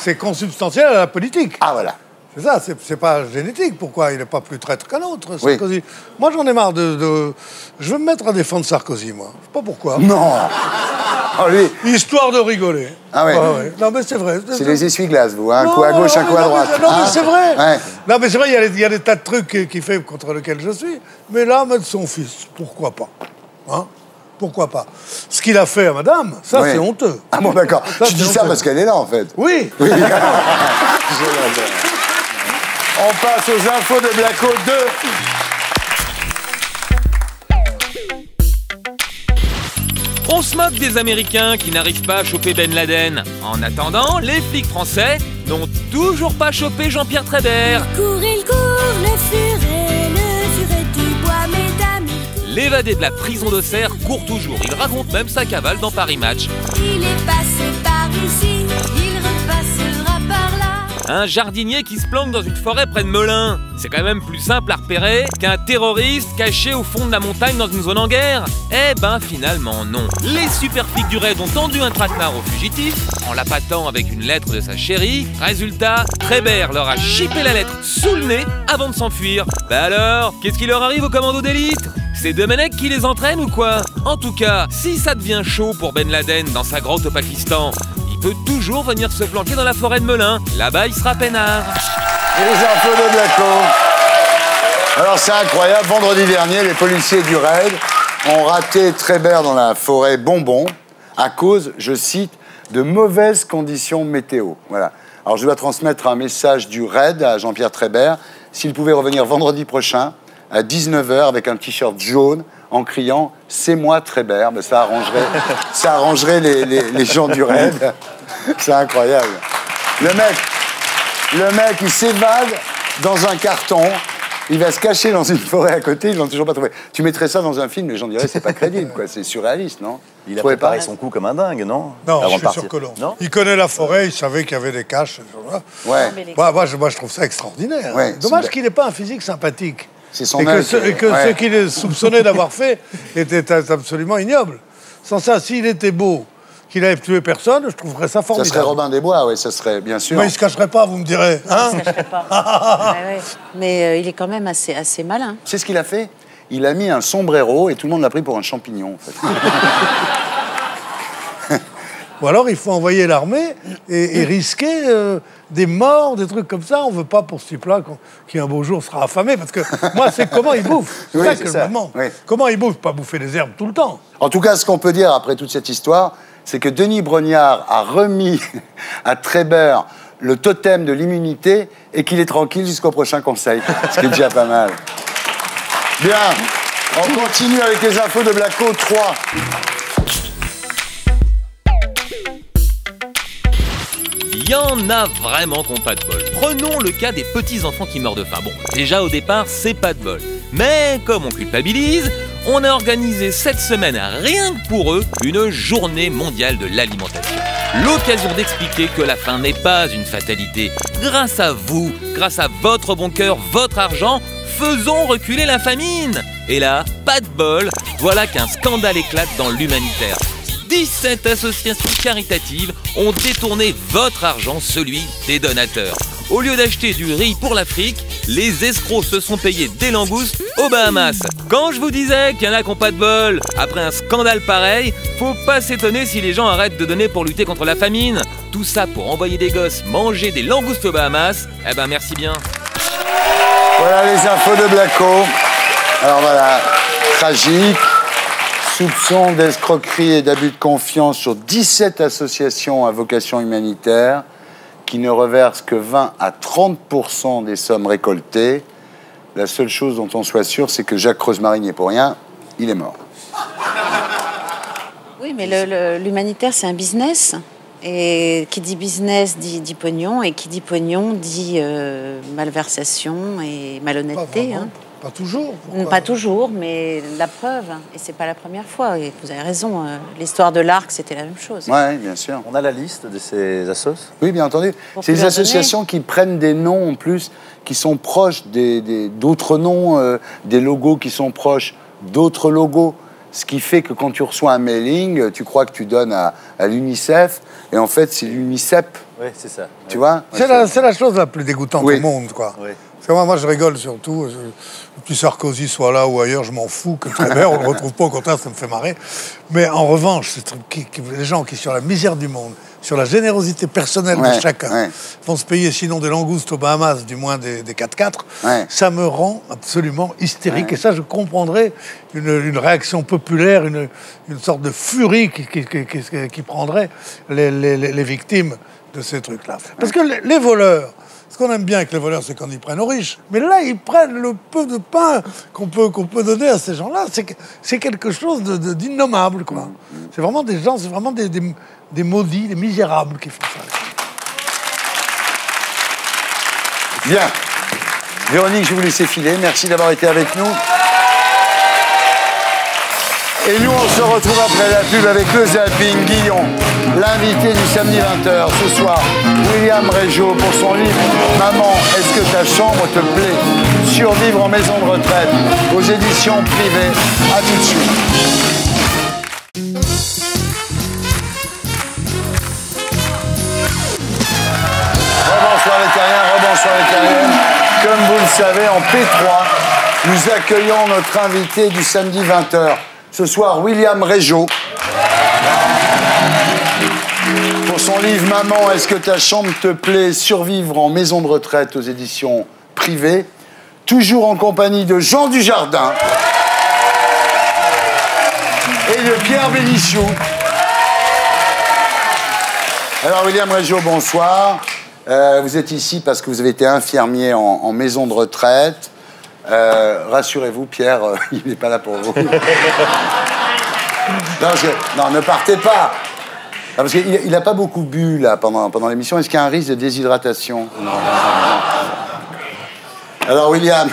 c'est consubstantiel à la politique. Ah, voilà. C'est ça, c'est pas génétique. Pourquoi il n'est pas plus traître qu'un autre, Sarkozy? Moi, j'en ai marre de... Je veux me mettre à défendre Sarkozy, moi. Je sais pas pourquoi. Non. Histoire de rigoler. Ah ouais. Non, mais c'est vrai. C'est les essuie-glaces, vous, hein? Un coup à gauche, un coup à droite. Non, mais c'est vrai. Ouais. Non, mais c'est vrai, il y a des tas de trucs qui fait contre lesquels je suis. Mais là, mettre son fils, pourquoi pas? Hein? Pourquoi pas? Ce qu'il a fait à madame, ça, c'est honteux. Ah bon, d'accord. Tu dis ça parce qu'elle est là, en fait. Oui. On passe aux infos de Blacko 2. On se moque des Américains qui n'arrivent pas à choper Ben Laden. En attendant, les flics français n'ont toujours pas chopé Jean-Pierre Trébert. Il court, le furet du bois, mesdames. L'évadé de la prison d'Auxerre court toujours. Il raconte même sa cavale dans Paris Match. Il est passé par ici, il repassera par là. Un jardinier qui se planque dans une forêt près de Melun. C'est quand même plus simple à repérer qu'un terroriste caché au fond de la montagne dans une zone en guerre. Eh ben finalement non. Les super flics du raid ont tendu un traquenard au fugitif en l'appâtant avec une lettre de sa chérie. Résultat, Trébert leur a chippé la lettre sous le nez avant de s'enfuir. Bah alors, qu'est-ce qui leur arrive au commando d'élite? C'est Domenech qui les entraîne ou quoi? En tout cas, si ça devient chaud pour Ben Laden dans sa grotte au Pakistan, il peut toujours venir se planquer dans la forêt de Melun. Là-bas, il sera peinard. Et les infos de Blacko. Alors c'est incroyable, vendredi dernier, les policiers du raid ont raté Trébert dans la forêt Bonbon à cause, je cite, de mauvaises conditions météo. Voilà. Alors je dois transmettre un message du raid à Jean-Pierre Trébert, s'il pouvait revenir vendredi prochain à 19h avec un t-shirt jaune en criant « C'est moi Trébert ». Ben, ça arrangerait les gens du raid. C'est incroyable. Le mec, il s'évade dans un carton, il va se cacher dans une forêt à côté, ils l'ont toujours pas trouvé. Tu mettrais ça dans un film, les gens diraient c'est pas crédible, quoi. C'est surréaliste, non? Il a préparé son coup comme un dingue, non? Non, je suis sûr que non. Il connaît la forêt, il savait qu'il y avait des caches. Ouais. Moi, je trouve ça extraordinaire. Ouais, dommage qu'il n'ait pas un physique sympathique. C'est son et que ce qu'il est soupçonné d'avoir fait était absolument ignoble. Sans ça, s'il était beau, qu'il n'avait tué personne, je trouverais ça formidable. Ça serait Robin des Bois, oui, ça serait, bien sûr. Mais il ne se cacherait pas, vous me direz. Hein, il ne se cacherait pas. Ouais. Mais il est quand même assez malin. C'est ce qu'il a fait. Il a mis un sombrero et tout le monde l'a pris pour un champignon, en fait. Ou alors, il faut envoyer l'armée et risquer des morts, des trucs comme ça. On ne veut pas pour ce type-là qui un beau jour sera affamé. Parce que moi, c'est comment il bouffe. C'est ça que je me demande. Oui. Comment il bouffe? Pas bouffer des herbes tout le temps. En tout cas, ce qu'on peut dire après toute cette histoire, c'est que Denis Brognard a remis à Trébert le totem de l'immunité et qu'il est tranquille jusqu'au prochain conseil. Ce qui est déjà pas mal. Bien, on continue avec les infos de Blacko 3. Il y en a vraiment qui n'ont pas de bol. Prenons le cas des petits-enfants qui meurent de faim. Bon, déjà au départ, c'est pas de bol. Mais comme on culpabilise, on a organisé cette semaine, rien que pour eux, une journée mondiale de l'alimentation. L'occasion d'expliquer que la faim n'est pas une fatalité. Grâce à vous, grâce à votre bon cœur, votre argent, faisons reculer la famine. Et là, pas de bol, voilà qu'un scandale éclate dans l'humanitaire. 17 associations caritatives ont détourné votre argent, celui des donateurs. Au lieu d'acheter du riz pour l'Afrique, les escrocs se sont payés des langoustes aux Bahamas. Quand je vous disais qu'il y en a qui n'ont pas de bol, après un scandale pareil, faut pas s'étonner si les gens arrêtent de donner pour lutter contre la famine. Tout ça pour envoyer des gosses manger des langoustes aux Bahamas. Eh ben merci bien. Voilà les infos de Blacko. Alors voilà, tragique. Soupçon d'escroquerie et d'abus de confiance sur 17 associations à vocation humanitaire qui ne reversent que 20 à 30% des sommes récoltées. La seule chose dont on soit sûr, c'est que Jacques Rosemarie n'y est pour rien, il est mort. Oui, mais l'humanitaire, c'est un business. Et qui dit business dit pognon, et qui dit pognon dit malversation et malhonnêteté. Pas toujours. Pas toujours, mais la preuve. Et c'est pas la première fois. Et vous avez raison. L'histoire de l'Arc, c'était la même chose. Oui, bien sûr. On a la liste de ces assos? Oui, bien entendu. C'est des associations qui prennent des noms en plus, qui sont proches d'autres noms, des logos qui sont proches d'autres logos. Ce qui fait que quand tu reçois un mailing, tu crois que tu donnes à l'UNICEF, et en fait, c'est l'UNICEF. Oui, c'est ça. Tu vois? C'est la chose la plus dégoûtante au monde, quoi. Oui. Parce que moi, je rigole surtout. Le petit Sarkozy soit là ou ailleurs, je m'en fous. Que Trébert, on le retrouve pas, au contraire, ça me fait marrer. Mais en revanche, les gens qui, sur la misère du monde, sur la générosité personnelle de chacun, vont se payer sinon des langoustes aux Bahamas, du moins des 4x4, ça me rend absolument hystérique. Et ça, je comprendrais une réaction populaire, une sorte de furie qui prendrait les victimes de ces trucs-là. Parce que les voleurs, ce qu'on aime bien avec les voleurs, c'est quand ils prennent aux riches. Mais là, ils prennent le peu de pain qu'on peut donner à ces gens-là. C'est quelque chose d'innommable, quoi. C'est vraiment des gens, c'est vraiment des maudits, des misérables qui font ça. Bien. Véronique, je vais vous laisser filer. Merci d'avoir été avec nous. Et nous, on se retrouve après la pub avec le zapping. Guillon, l'invité du samedi 20h. Ce soir, William Régeau pour son livre « Maman, est-ce que ta chambre te plaît ? Survivre en maison de retraite » aux éditions privées. À tout de suite. Rebonsoir les terriens, rebonsoir les terriennes. Comme vous le savez, en P3, nous accueillons notre invité du samedi 20h. Ce soir, William Régeau. Pour son livre « Maman, est-ce que ta chambre te plaît ? Survivre en maison de retraite » aux éditions privées. Toujours en compagnie de Jean Dujardin et de Pierre Bénichou. Alors, William Régeau, bonsoir. Vous êtes ici parce que vous avez été infirmier en maison de retraite. Rassurez-vous, Pierre, il n'est pas là pour vous. Non, ne partez pas. Parce qu'il n'a pas beaucoup bu là, pendant l'émission. Est-ce qu'il y a un risque de déshydratation? Non. Alors, William,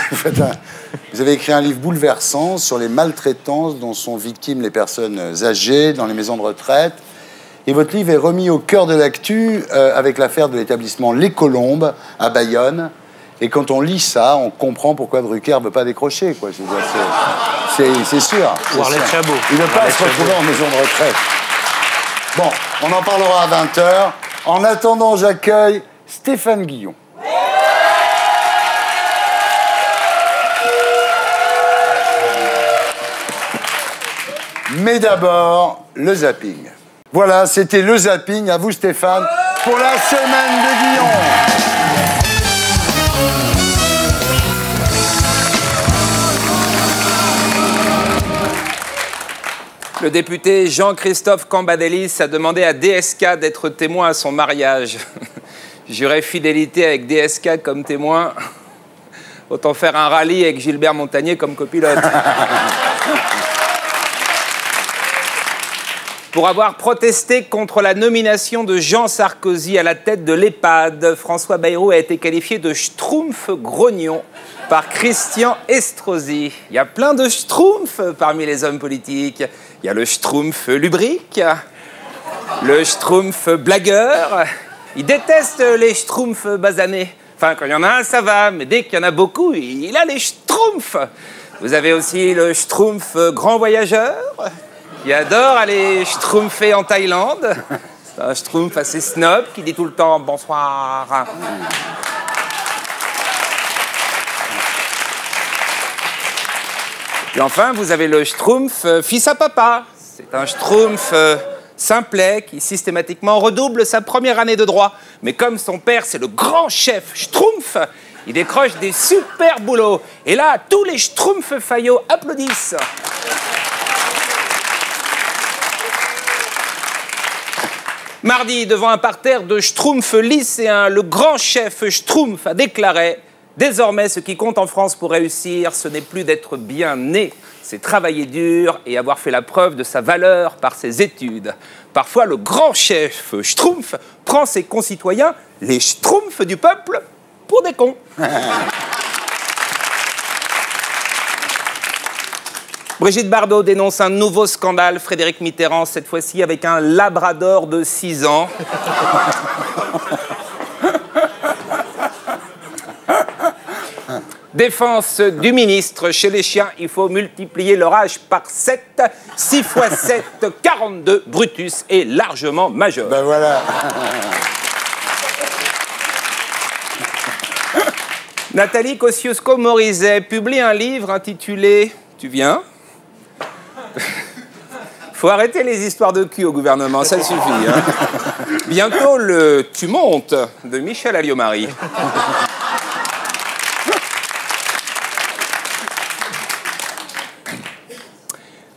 vous avez écrit un livre bouleversant sur les maltraitances dont sont victimes les personnes âgées dans les maisons de retraite. Et votre livre est remis au cœur de l'actu avec l'affaire de l'établissement Les Colombes à Bayonne. Et quand on lit ça, on comprend pourquoi Drucker ne veut pas décrocher, quoi. C'est sûr. Ou Arlette Chabot. Il ne veut pas se retrouver en maison de retraite. Bon, on en parlera à 20h. En attendant, j'accueille Stéphane Guillon. Mais d'abord, le zapping. Voilà, c'était le zapping. À vous, Stéphane, pour la semaine de Guillon. Le député Jean-Christophe Cambadélis a demandé à DSK d'être témoin à son mariage. Jurer fidélité avec DSK comme témoin, autant faire un rallye avec Gilbert Montagnier comme copilote. Pour avoir protesté contre la nomination de Jean Sarkozy à la tête de l'EHPAD, François Bayrou a été qualifié de schtroumpf grognon par Christian Estrosi. Il y a plein de schtroumpfs parmi les hommes politiques. Il y a le schtroumpf lubrique, le schtroumpf blagueur. Il déteste les schtroumpfs basanés. Enfin, quand il y en a un, ça va, mais dès qu'il y en a beaucoup, il a les schtroumpfs. Vous avez aussi le schtroumpf grand voyageur, qui adore aller schtroumpfer en Thaïlande. C'est un schtroumpf assez snob qui dit tout le temps « bonsoir ». Et enfin, vous avez le schtroumpf fils à papa. C'est un schtroumpf simplet qui systématiquement redouble sa première année de droit. Mais comme son père, c'est le grand chef schtroumpf, il décroche des super boulots. Et là, tous les schtroumpfs faillots applaudissent. Mardi, devant un parterre de schtroumpfs lycéens, le grand chef schtroumpf a déclaré « Désormais, ce qui compte en France pour réussir, ce n'est plus d'être bien né, c'est travailler dur et avoir fait la preuve de sa valeur par ses études. » Parfois, le grand chef schtroumpf prend ses concitoyens, les schtroumpfs du peuple, pour des cons. Brigitte Bardot dénonce un nouveau scandale, Frédéric Mitterrand, cette fois-ci avec un labrador de 6 ans. Défense du ministre, chez les chiens, il faut multiplier leur âge par 7. 6 x 7, 42. Brutus est largement majeur. Ben voilà. Nathalie Kosciusko-Morizet publie un livre intitulé « Tu viens ?» Faut arrêter les histoires de cul au gouvernement, ça suffit. Hein. Bientôt le « Tu montes » de Michel Alliot-Marie.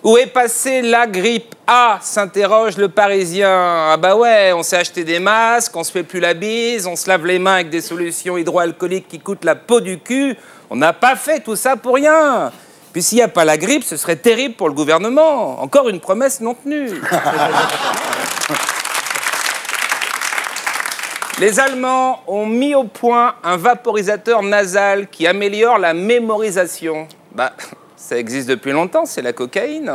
Où est passée la grippe A, s'interroge le Parisien. Ah bah ouais, on s'est acheté des masques, on se fait plus la bise, on se lave les mains avec des solutions hydroalcooliques qui coûtent la peau du cul. On n'a pas fait tout ça pour rien. Puis s'il n'y a pas la grippe, ce serait terrible pour le gouvernement. Encore une promesse non tenue. Les Allemands ont mis au point un vaporisateur nasal qui améliore la mémorisation. Bah, ça existe depuis longtemps, c'est la cocaïne.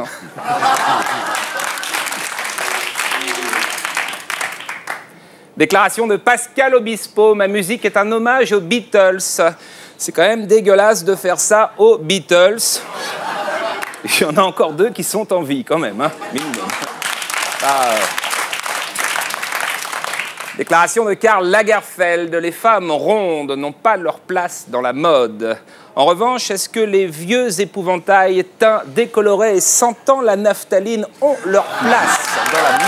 Déclaration de Pascal Obispo. Ma musique est un hommage aux Beatles. C'est quand même dégueulasse de faire ça aux Beatles. Il y en a encore 2 qui sont en vie, quand même. Hein, minimum. Déclaration de Karl Lagerfeld. Les femmes rondes n'ont pas leur place dans la mode. En revanche, est-ce que les vieux épouvantails teints, décolorés et sentant la naphtaline ont leur place dans la mode?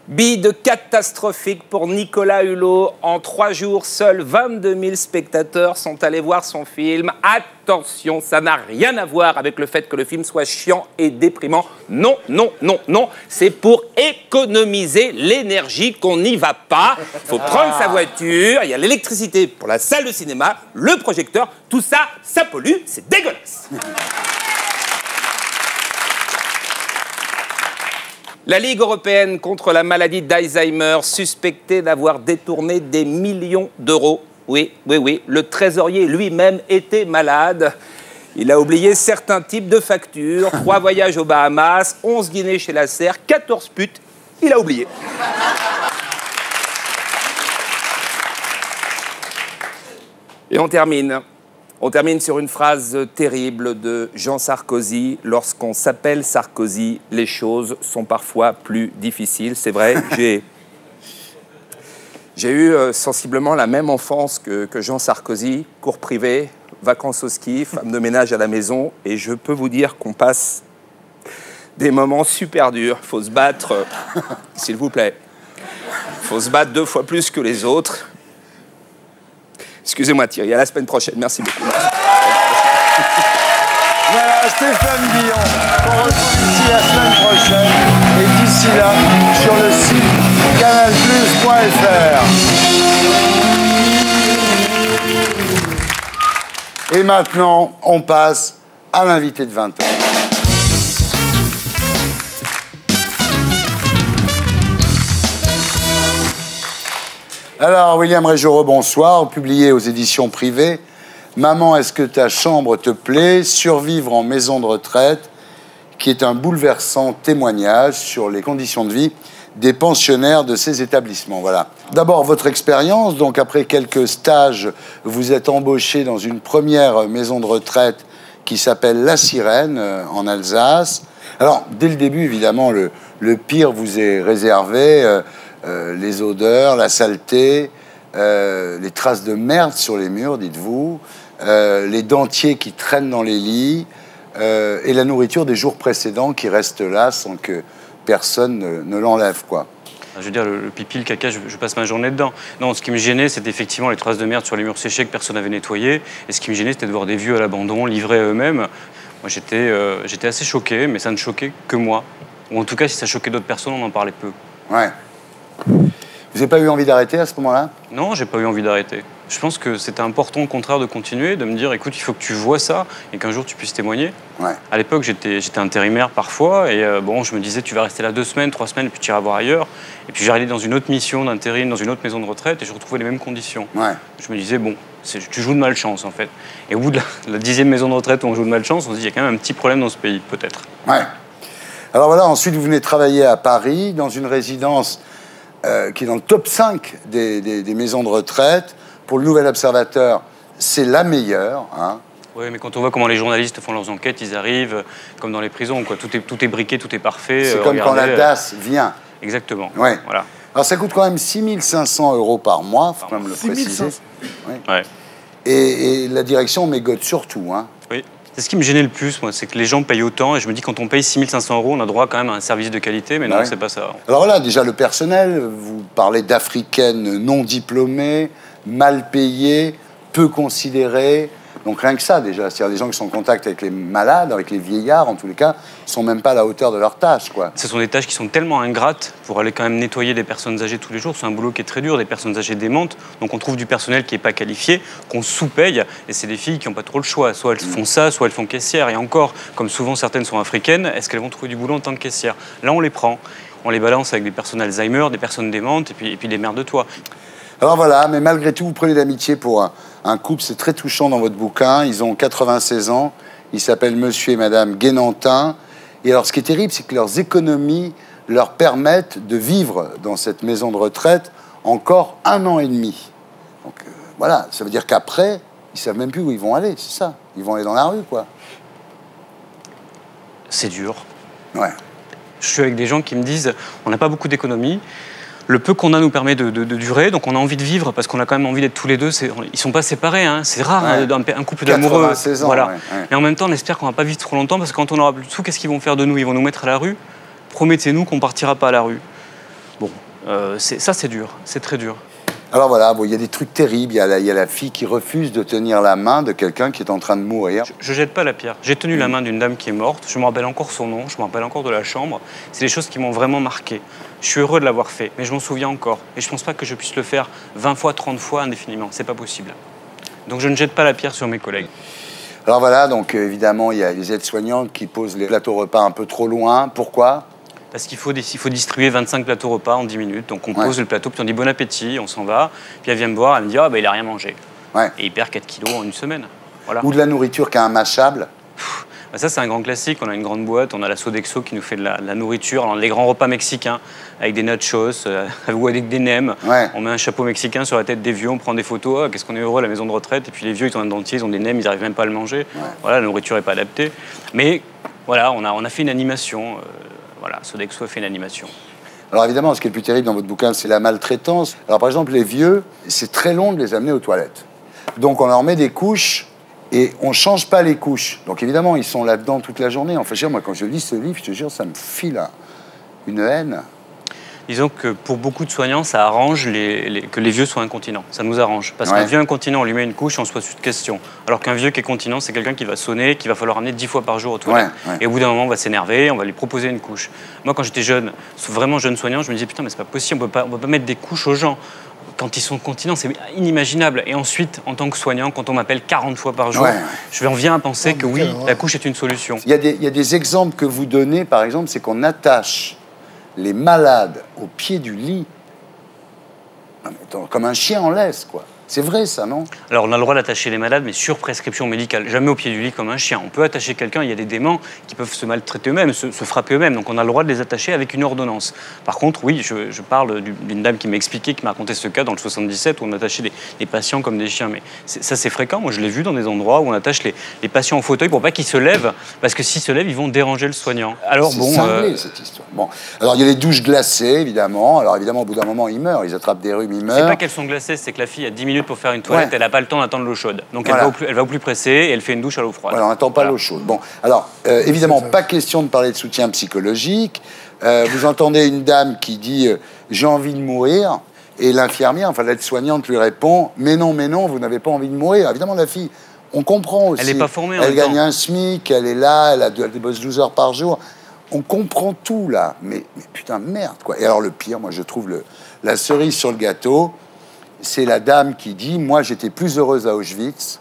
Bide catastrophique pour Nicolas Hulot. En 3 jours, seuls 22 000 spectateurs sont allés voir son film. Attention, ça n'a rien à voir avec le fait que le film soit chiant et déprimant. Non, non, non, non. C'est pour économiser l'énergie qu'on n'y va pas. Il faut prendre sa voiture, il y a l'électricité pour la salle de cinéma, le projecteur. Tout ça, ça pollue, c'est dégueulasse. La Ligue européenne contre la maladie d'Alzheimer, suspectée d'avoir détourné des millions d'euros. Oui, oui, oui, le trésorier lui-même était malade. Il a oublié certains types de factures, 3 voyages aux Bahamas, 11 dîners chez la serre, 14 putes. Il a oublié. Et on termine. On termine sur une phrase terrible de Jean Sarkozy. Lorsqu'on s'appelle Sarkozy, les choses sont parfois plus difficiles. C'est vrai, j'ai eu sensiblement la même enfance que Jean Sarkozy, cours privé, vacances au ski, femme de ménage à la maison. Et je peux vous dire qu'on passe des moments super durs. Faut se battre, s'il vous plaît. Faut se battre 2 fois plus que les autres. Excusez-moi Thierry, à la semaine prochaine. Merci beaucoup. Voilà, Stéphane Guillon, qu'on retrouve ici la semaine prochaine. Et d'ici là, sur le site canalplus.fr. Et maintenant, on passe à l'invité de 20 ans. Alors, William Régereau, bonsoir. Publié aux éditions privées. Maman, est-ce que ta chambre te plaît? Survivre en maison de retraite, qui est un bouleversant témoignage sur les conditions de vie des pensionnaires de ces établissements. Voilà. D'abord, votre expérience. Donc, après quelques stages, vous êtes embauché dans une première maison de retraite qui s'appelle La Sirène, en Alsace. Alors, dès le début, évidemment, le pire vous est réservé. Les odeurs, la saleté, les traces de merde sur les murs, dites-vous, les dentiers qui traînent dans les lits, et la nourriture des jours précédents qui reste là sans que personne ne l'enlève, quoi. Je veux dire, le pipi, le caca, je passe ma journée dedans. Non, ce qui me gênait, c'était effectivement les traces de merde sur les murs séchés que personne n'avait nettoyés. Et ce qui me gênait, c'était de voir des vieux à l'abandon, livrés à eux-mêmes. Moi, j'étais assez choqué, mais ça ne choquait que moi. Ou en tout cas, si ça choquait d'autres personnes, on en parlait peu. Ouais. Vous n'avez pas eu envie d'arrêter à ce moment-là? Non, j'ai pas eu envie d'arrêter. Je pense que c'était important, au contraire, de continuer, de me dire, écoute, il faut que tu vois ça et qu'un jour tu puisses témoigner. Ouais. À l'époque, j'étais intérimaire parfois et bon, je me disais, tu vas rester là 2 semaines, 3 semaines, puis tu iras voir ailleurs. Et puis j'arrivais dans une autre mission d'intérim, dans une autre maison de retraite et je retrouvais les mêmes conditions. Ouais. Je me disais, bon, tu joues de malchance en fait. Et au bout de la 10e maison de retraite où on joue de malchance, on se dit, il y a quand même un petit problème dans ce pays, peut-être. Ouais. Alors voilà, ensuite vous venez travailler à Paris, dans une résidence qui est dans le top 5 des maisons de retraite. Pour le Nouvel Observateur, c'est la meilleure. Hein. Oui, mais quand on voit comment les journalistes font leurs enquêtes, ils arrivent comme dans les prisons, quoi. Tout est briqué, tout est parfait. C'est comme quand la DAS vient. Exactement. Ouais. Voilà. Alors ça coûte quand même 6 500 € par mois, il faut quand même le préciser. Ouais. Ouais. Et la direction mégote surtout. Hein. Oui. C'est ce qui me gênait le plus, moi, c'est que les gens payent autant. Et je me dis, quand on paye 6 500 €, on a droit quand même à un service de qualité. Mais non, c'est pas ça. Alors là, déjà, le personnel, vous parlez d'Africaines non diplômées, mal payées, peu considérées. Donc rien que ça, déjà. C'est-à-dire les gens qui sont en contact avec les malades, avec les vieillards, en tous les cas, ne sont même pas à la hauteur de leur tâche, quoi. Ce sont des tâches qui sont tellement ingrates pour aller quand même nettoyer des personnes âgées tous les jours. C'est un boulot qui est très dur, des personnes âgées démentes. Donc on trouve du personnel qui n'est pas qualifié, qu'on sous-paye. Et c'est des filles qui n'ont pas trop le choix. Soit elles font ça, soit elles font caissière. Et encore, comme souvent certaines sont africaines, est-ce qu'elles vont trouver du boulot en tant que caissière? Là, on les prend. On les balance avec des personnes Alzheimer, des personnes démentes, et puis des mères de toi. Alors voilà, mais malgré tout, vous prenez d'amitié pour un couple, c'est très touchant dans votre bouquin. Ils ont 96 ans, ils s'appellent Monsieur et Madame Guénantin. Et alors, ce qui est terrible, c'est que leurs économies leur permettent de vivre dans cette maison de retraite encore 1 an et demi. Donc voilà, ça veut dire qu'après, ils ne savent même plus où ils vont aller, c'est ça. Ils vont aller dans la rue, quoi. C'est dur. Ouais. Je suis avec des gens qui me disent, on n'a pas beaucoup d'économies. Le peu qu'on a nous permet de durer, donc on a envie de vivre parce qu'on a quand même envie d'être tous les deux. Ils sont pas séparés, hein. C'est rare un couple d'amoureux. 96 ans, voilà. Ouais. Et en même temps, on espère qu'on va pas vivre trop longtemps parce que quand on aura plus de sous, qu'est-ce qu'ils vont faire de nous? Ils vont nous mettre à la rue. Promettez-nous qu'on partira pas à la rue. Bon, ça c'est dur, c'est très dur. Alors voilà, bon, il y a des trucs terribles. Il y a la fille qui refuse de tenir la main de quelqu'un qui est en train de mourir. Je jette pas la pierre. J'ai tenu la main d'une dame qui est morte. Je me rappelle encore son nom. Je me rappelle encore de la chambre. C'est des choses qui m'ont vraiment marqué. Je suis heureux de l'avoir fait, mais je m'en souviens encore. Et je pense pas que je puisse le faire 20 fois, 30 fois indéfiniment. C'est pas possible. Donc je ne jette pas la pierre sur mes collègues. Alors voilà, donc évidemment, il y a les aides-soignantes qui posent les plateaux repas un peu trop loin. Pourquoi? Parce qu'il faut distribuer 25 plateaux repas en 10 minutes. Donc on pose le plateau, puis on dit bon appétit, on s'en va. Puis elle vient me voir, elle me dit ah bah il a rien mangé. Ouais. Et il perd 4 kilos en 1 semaine. Voilà. Ou de la nourriture qui est immâchable. Ça, c'est un grand classique. On a une grande boîte, on a la Sodexo qui nous fait de la nourriture. Alors, les grands repas mexicains avec des nachos ou avec des nems. Ouais. On met un chapeau mexicain sur la tête des vieux, on prend des photos. Ah, qu'est-ce qu'on est heureux à la maison de retraite. Et puis les vieux, ils ont un dentier, ils ont des nems, ils n'arrivent même pas à le manger. Ouais. Voilà, la nourriture n'est pas adaptée. Mais voilà, on a fait une animation. Voilà, Sodexo a fait une animation. Alors évidemment, ce qui est le plus terrible dans votre bouquin, c'est la maltraitance. Alors par exemple, les vieux, c'est très long de les amener aux toilettes. Donc on leur met des couches et on ne change pas les couches. Donc évidemment, ils sont là-dedans toute la journée. Enfin, moi, quand je lis ce livre, je te jure, ça me file une haine. Disons que pour beaucoup de soignants, ça arrange que les vieux soient incontinents. Ça nous arrange. Parce qu'un vieux incontinent, on lui met une couche et on se pose plus de questions. Alors qu'un vieux qui est continent, c'est quelqu'un qui va sonner, qu'il va falloir amener 10 fois par jour aux toilettes. Et au bout d'un moment, on va s'énerver, on va lui proposer une couche. Moi, quand j'étais jeune, vraiment jeune soignant, je me disais, putain, mais c'est pas possible, on peut pas mettre des couches aux gens. Quand ils sont continents, c'est inimaginable. Et ensuite, en tant que soignant, quand on m'appelle 40 fois par jour, je viens à penser que oui, la couche est une solution. Il y a des exemples que vous donnez, par exemple, c'est qu'on attache les malades au pied du lit, comme un chien en laisse, quoi. C'est vrai, ça, non? Alors, on a le droit d'attacher les malades, mais sur prescription médicale. Jamais au pied du lit comme un chien. On peut attacher quelqu'un, il y a des déments qui peuvent se maltraiter eux-mêmes, se frapper eux-mêmes. Donc, on a le droit de les attacher avec une ordonnance. Par contre, oui, je parle d'une dame qui m'a expliqué, qui m'a raconté ce cas dans le 77, où on attachait des patients comme des chiens. Mais ça, c'est fréquent. Moi, je l'ai vu dans des endroits où on attache les patients au fauteuil pour pas qu'ils se lèvent, parce que s'ils se lèvent, ils vont déranger le soignant. Alors, c'est cinglé, cette histoire. Bon. Alors, il y a les douches glacées, évidemment. Alors, évidemment, au bout d'un moment, ils meurent. Ils attrapent des rhumes, ils meurent. C'est pas qu'elles sont glacées, c'est que la fille a 10 minutes pour faire une toilette. Elle n'a pas le temps d'attendre l'eau chaude. Donc elle va au plus pressé et elle fait une douche à l'eau froide. Voilà, on n'attend pas l'eau chaude. Bon, alors, évidemment, pas question de parler de soutien psychologique. Vous entendez une dame qui dit « j'ai envie de mourir » et l'infirmière, enfin l'aide-soignante lui répond « mais non, vous n'avez pas envie de mourir ». Évidemment, la fille, on comprend aussi. Elle n'est pas formée en Elle même temps. gagne un SMIC, elle est là, elle bosse 12 heures par jour. On comprend tout, là. Mais putain, merde, quoi. Et alors, le pire, moi, je trouve la cerise sur le gâteau, c'est la dame qui dit « Moi, j'étais plus heureuse à Auschwitz ».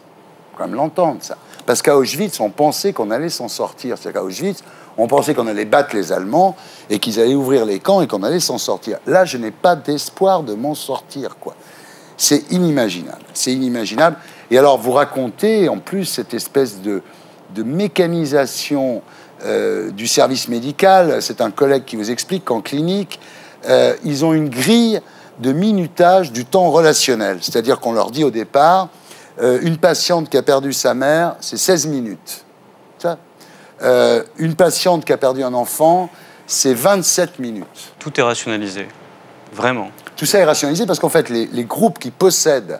Faut quand même l'entendre, ça. Parce qu'à Auschwitz, on pensait qu'on allait s'en sortir. C'est-à-dire qu'à Auschwitz, on pensait qu'on allait battre les Allemands et qu'ils allaient ouvrir les camps et qu'on allait s'en sortir. Là, je n'ai pas d'espoir de m'en sortir, quoi. C'est inimaginable. C'est inimaginable. Et alors, vous racontez, en plus, cette espèce de mécanisation du service médical. C'est un collègue qui vous explique qu'en clinique, ils ont une grille de minutage du temps relationnel. C'est-à-dire qu'on leur dit au départ, une patiente qui a perdu sa mère, c'est 16 minutes. Ça. Une patiente qui a perdu un enfant, c'est 27 minutes. Tout est rationalisé. Vraiment. Tout ça est rationalisé parce qu'en fait, les groupes qui possèdent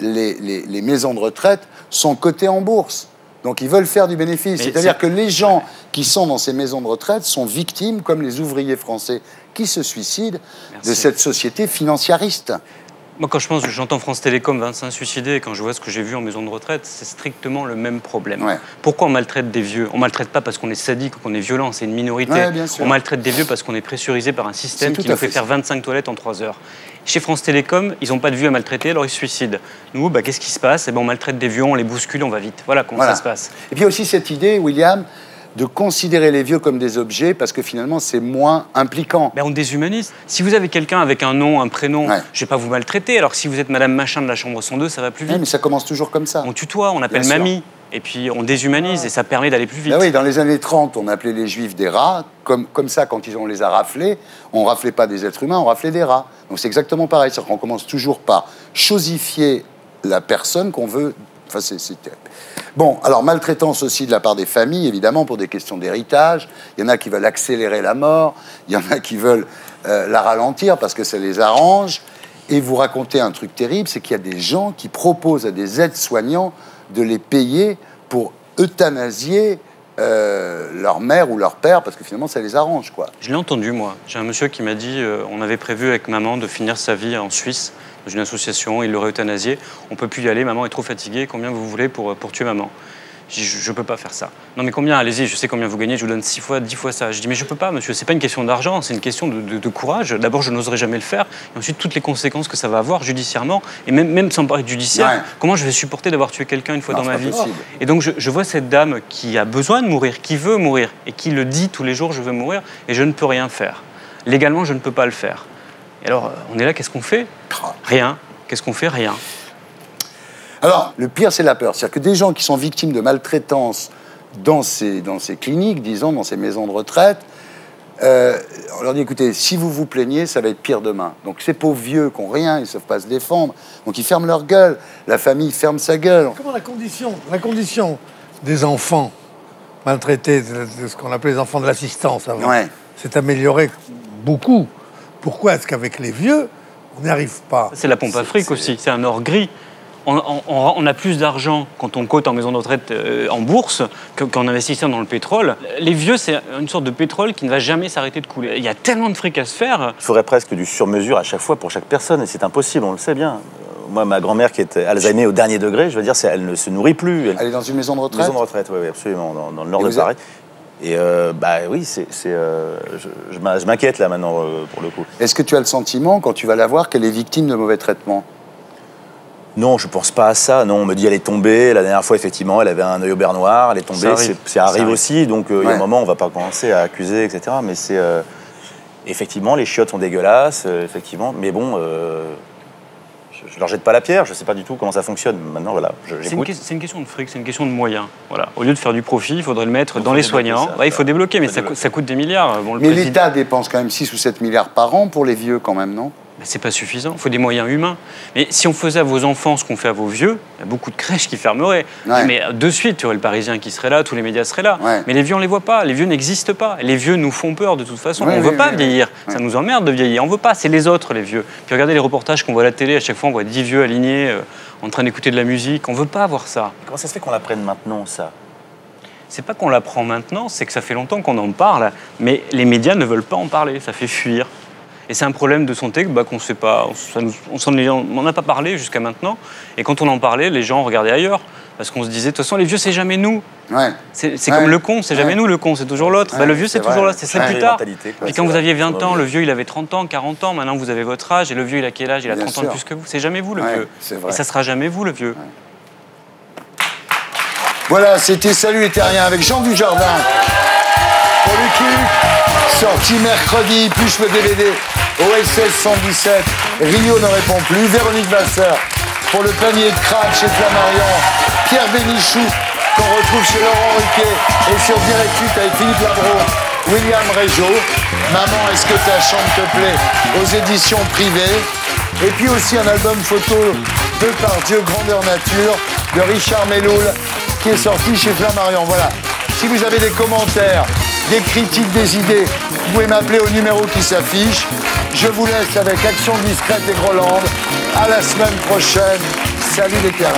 les maisons de retraite sont cotés en bourse. Donc, ils veulent faire du bénéfice. C'est-à-dire que les gens qui sont dans ces maisons de retraite sont victimes, comme les ouvriers français qui se suicident, de cette société financiariste. Moi, quand j'entends France Télécom 25 suicidés, et quand je vois ce que j'ai vu en maison de retraite, c'est strictement le même problème. Pourquoi on maltraite des vieux? On ne maltraite pas parce qu'on est sadique ou qu'on est violent, c'est une minorité. On maltraite des vieux parce qu'on est pressurisé par un système qui nous fait faire 25 toilettes en 3 heures. Chez France Télécom, ils n'ont pas de vieux à maltraiter, alors ils se suicident. Nous, qu'est-ce qui se passe? On maltraite des vieux, on les bouscule, on va vite. Voilà comment ça se passe. Et puis aussi cette idée, William, de considérer les vieux comme des objets parce que finalement c'est moins impliquant. On déshumanise. Si vous avez quelqu'un avec un nom, un prénom, je ne vais pas vous maltraiter. Alors si vous êtes Madame Machin de la chambre 102, ça va plus vite. Mais ça commence toujours comme ça. On tutoie, on appelle mamie. Et puis on déshumanise et ça permet d'aller plus vite. Oui, dans les années 30, on appelait les juifs des rats. Comme ça, quand on les a raflés, on raflait pas des êtres humains, on raflait des rats. Donc c'est exactement pareil. C'est-à-dire qu'on commence toujours par chosifier la personne qu'on veut. Enfin, c'est terrible. Bon, alors maltraitance aussi de la part des familles, évidemment, pour des questions d'héritage. Il y en a qui veulent accélérer la mort, il y en a qui veulent la ralentir parce que ça les arrange. Et vous racontez un truc terrible, c'est qu'il y a des gens qui proposent à des aides-soignants de les payer pour euthanasier leur mère ou leur père, parce que finalement, ça les arrange, quoi. Je l'ai entendu, moi. J'ai un monsieur qui m'a dit on avait prévu avec maman de finir sa vie en Suisse, dans une association, il l'aurait euthanasié. On peut plus y aller, maman est trop fatiguée, combien vous voulez pour tuer maman? Je peux pas faire ça. Non mais combien? Allez-y, je sais combien vous gagnez, je vous donne 6 fois, 10 fois ça. Je dis mais je peux pas, monsieur, c'est pas une question d'argent, c'est une question de courage. D'abord, je n'oserais jamais le faire, et ensuite toutes les conséquences que ça va avoir judiciairement, et même sans parler de judiciaire, comment je vais supporter d'avoir tué quelqu'un une fois dans ma vie? Et donc je vois cette dame qui a besoin de mourir, qui veut mourir, et qui le dit tous les jours, je veux mourir, et je ne peux rien faire. Légalement, je ne peux pas le faire. Et alors, on est là, qu'est-ce qu'on fait? Rien. Qu'est-ce qu'on fait? Rien. Alors, le pire, c'est la peur. C'est-à-dire que des gens qui sont victimes de maltraitance dans ces cliniques, disons, dans ces maisons de retraite, on leur dit, écoutez, si vous vous plaignez, ça va être pire demain. Donc ces pauvres vieux qui n'ont rien, ils ne savent pas se défendre, donc ils ferment leur gueule, la famille ferme sa gueule. Comment la condition des enfants maltraités, de ce qu'on appelait les enfants de l'assistance avant, s'est améliorée beaucoup. Pourquoi est-ce qu'avec les vieux, on n'y arrive pas? C'est la pompe à fric aussi, c'est un or gris. On a plus d'argent quand on cote en maison de retraite en bourse qu'en investissant dans le pétrole. Les vieux, c'est une sorte de pétrole qui ne va jamais s'arrêter de couler. Il y a tellement de fric à se faire. Il faudrait presque du sur-mesure à chaque fois pour chaque personne, et c'est impossible, on le sait bien. Moi, ma grand-mère qui est Alzheimer au dernier degré, je veux dire, elle ne se nourrit plus. Elle est dans une maison de retraite? Maison de retraite, oui, absolument, dans le nord de Paris. Et oui, je m'inquiète là maintenant pour le coup. Est-ce que tu as le sentiment, quand tu vas la voir, qu'elle est victime de mauvais traitements? Non, je pense pas à ça. Non, on me dit elle est tombée. La dernière fois, effectivement, elle avait un œil au beurre noir. Elle est tombée. Ça arrive aussi. Donc, il y a un moment, on va pas commencer à accuser, etc. Mais c'est effectivement, les chiottes sont dégueulasses, effectivement. Mais bon, je leur jette pas la pierre. Je sais pas du tout comment ça fonctionne. Maintenant, voilà, j'écoute. C'est une question de fric, c'est une question de moyens. Voilà. Au lieu de faire du profit, il faudrait le mettre dans les soignants. Il faut débloquer, mais ça coûte des milliards. Bon, mais l'État dépense quand même 6 ou 7 milliards par an pour les vieux, quand même, non? C'est pas suffisant, il faut des moyens humains. Mais si on faisait à vos enfants ce qu'on fait à vos vieux, il y a beaucoup de crèches qui fermeraient. Mais de suite, tu aurais le Parisien qui serait là, tous les médias seraient là. Mais les vieux, on les voit pas, les vieux n'existent pas. Les vieux nous font peur de toute façon. On veut pas vieillir, ça nous emmerde de vieillir. On veut pas, c'est les autres, les vieux. Puis regardez les reportages qu'on voit à la télé, à chaque fois on voit 10 vieux alignés en train d'écouter de la musique. On veut pas voir ça. Comment ça se fait qu'on l'apprenne maintenant, ça? C'est pas qu'on l'apprend maintenant, c'est que ça fait longtemps qu'on en parle, mais les médias ne veulent pas en parler, ça fait fuir. Et c'est un problème de santé qu'on ne sait pas, on n'en a pas parlé jusqu'à maintenant. Et quand on en parlait, les gens regardaient ailleurs. Parce qu'on se disait, de toute façon, les vieux, c'est jamais nous. C'est comme le con, c'est jamais nous le con, c'est toujours l'autre. Le vieux, c'est toujours là, c'est ça plus tard. Puis quand vous aviez 20 ans, le vieux, il avait 30 ans, 40 ans. Maintenant, vous avez votre âge. Et le vieux, il a quel âge? Il a 30 ans de plus que vous. C'est jamais vous, le vieux. Et ça sera jamais vous, le vieux. Voilà, c'était Salut les Terriens avec Jean Dujardin. Pour le cul, sorti mercredi, plus le DVD OSS 117, Rio ne répond plus, Véronique Vasseur pour le panier de crabe chez Flammarion, Pierre Bénichou qu'on retrouve chez Laurent Ruquier et sur Direct 8 avec Philippe Labro, William Régeau, Maman, est-ce que ta chambre te plaît aux éditions privées, et puis aussi un album photo de Par Dieu Grandeur Nature de Richard Melloul qui est sorti chez Flammarion. Voilà, si vous avez des commentaires, des critiques, des idées, vous pouvez m'appeler au numéro qui s'affiche. Je vous laisse avec Action Discrète et Groland. À la semaine prochaine. Salut les Terriens.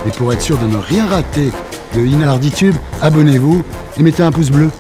Et pour être sûr de ne rien rater de Inarditube, abonnez-vous et mettez un pouce bleu.